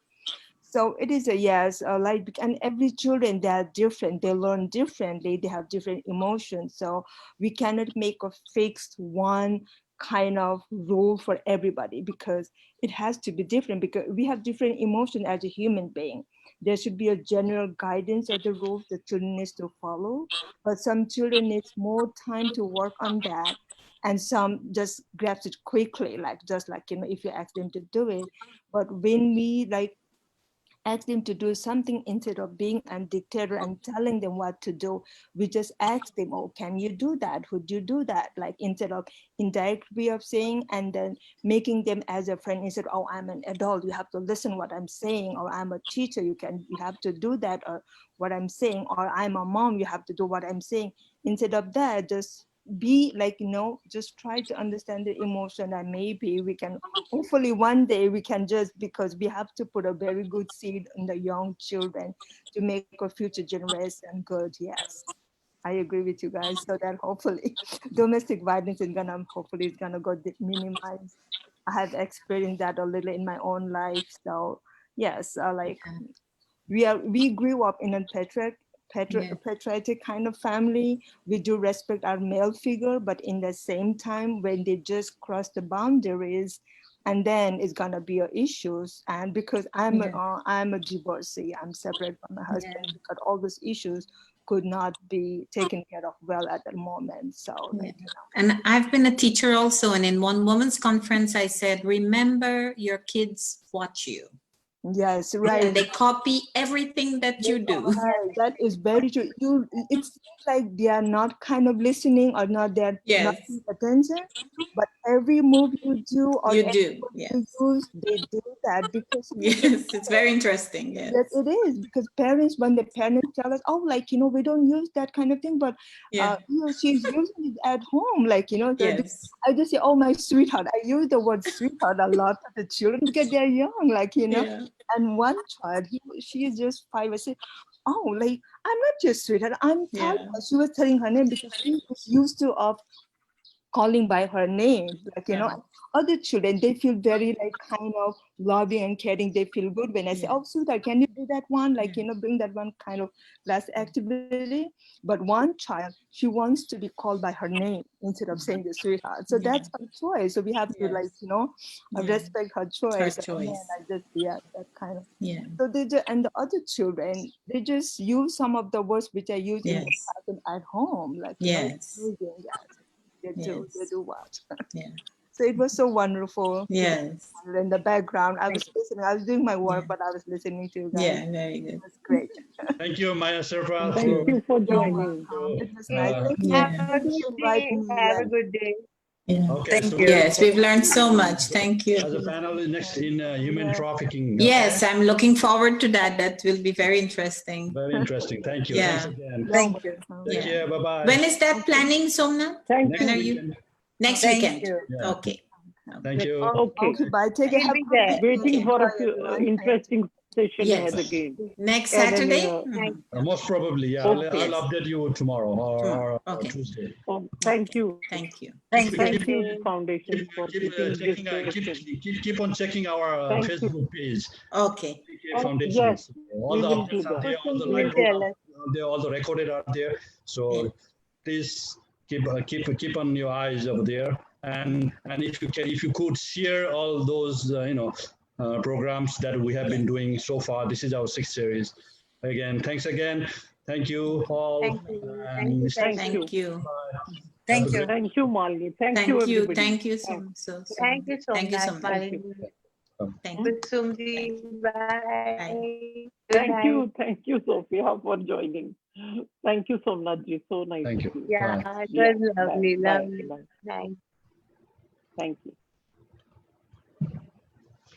So it is a yes, like, and every children, they are different, they learn differently, they have different emotions. So we cannot make a fixed one kind of rule for everybody, because it has to be different, because we have different emotions as a human being. There should be a general guidance of the rules the children needs to follow, but some children needs more time to work on that. And some just grabs it quickly, like just like, if you ask them to do it. But when we ask them to do something, instead of being a dictator and telling them what to do, we just ask them, oh, can you do that? Would you do that? Like, instead of indirect way of saying, and then making them as a friend, instead, oh, I'm an adult, you have to listen what I'm saying, or I'm a teacher, you have to do that, or what I'm saying, or I'm a mom, you have to do what I'm saying. Instead of that, just be like, just try to understand the emotion, and maybe we can, hopefully one day we can, just because we have to put a very good seed in the young children to make a future generation good. Yes, I agree with you guys. So that hopefully domestic violence is hopefully it's gonna go minimized. I have experienced that a little in my own life. So yes, we grew up in a patriotic kind of family. We do respect our male figure, but in the same time, when they just cross the boundaries, and then it's gonna be issues. And because I'm a divorcee, I'm separate from my husband, because all those issues could not be taken care of well at the moment. So And I've been a teacher also, and in one women's conference I said, remember your kids watch you. Yes, right. And they copy everything that you do. Right. That is very true. It's like they are not kind of listening, or not, they're not paying attention, but every move you do or You every do, word yes. you use, they do that because Yes, it's very interesting. yes, Yes. it is, because parents, when the parents tell us, oh, like, you know, we don't use that kind of thing, but Yeah. you know, she's using it at home, like, you know, Yes. I just say, oh, my sweetheart. I use the word sweetheart a lot to the children because they're young, like, you know. Yeah. And one child, she is just 5. I said, oh, like, I'm not your sweetheart, I'm Tala. Yeah. She was telling her name because she is used to calling by her name, like, you know. Yeah. Other children, they feel very like kind of loving and caring. They feel good when I say, oh, sweetheart, can you do that one? Like, you know, bring that one kind of less activity. But one child, she wants to be called by her name instead of saying the sweetheart. So that's her choice. So we have to, like, you know, respect her choice. Her choice. And I just, yeah, that kind of. Yeah. So they just, and the other children, they just use some of the words which I use in the Yes. class and at home, like, you know, Yes. using that. They do what? Yeah. So it was so wonderful. Yes. In the background, I was listening. I was doing my work, but I was listening to you guys. Yeah, very good. It was great. Thank you, Maya Serpa. Thank you for joining. It was nice. Thank you. Yeah. Have a Thank you good for inviting day. me. Have a good day. Yeah. Okay, so Yes, we've learned so much. Thank you. as a panel next in human trafficking. Yes, I'm looking forward to that. That will be very interesting. Very interesting. Thank you. Yeah. Thanks again. Thank you. Take care. Bye-bye. When is that planning, Somnath? Thank Next When are you. you? weekend. Next Thank weekend. you. Yeah. Okay. Thank you. Okay. Okay, bye. Take care. We'll Have be a good there. day. Waiting for a Bye, everyone. interesting session Yes. ahead again. Next And Saturday? Thank Most probably, yeah. Okay. I'll update you tomorrow or Okay. Tuesday. Oh, thank you. Thank you. Thank you. Thank you, Foundation, for Keep keeping this checking. session. Keep on checking our Thank you. Facebook page. Okay. GPK Foundation. Yes, All we the will do updates are that. there. All the you. live Will tell programs us. are there. All the recorded are there. So please keep on your eyes over there. And if you could share all those programs that we have been doing so far. This is our 6th series. Again, thanks again. Thank you all. Thank you. And Thank you. Thank you. Thank you. Thank you, Malini. Thank you, Thank you. everybody. Thank you Thanks. so Thank you so Thank you so much, much. Malini. Thank you. Kusumji, bye. Good Thank night. you. Thank you, Sophia, for joining. Thank you, Somnathji. So nice Thank of you. you. Yeah, Bye. it Yeah, was bye, lovely, bye, lovely. bye. Nice. Thank you.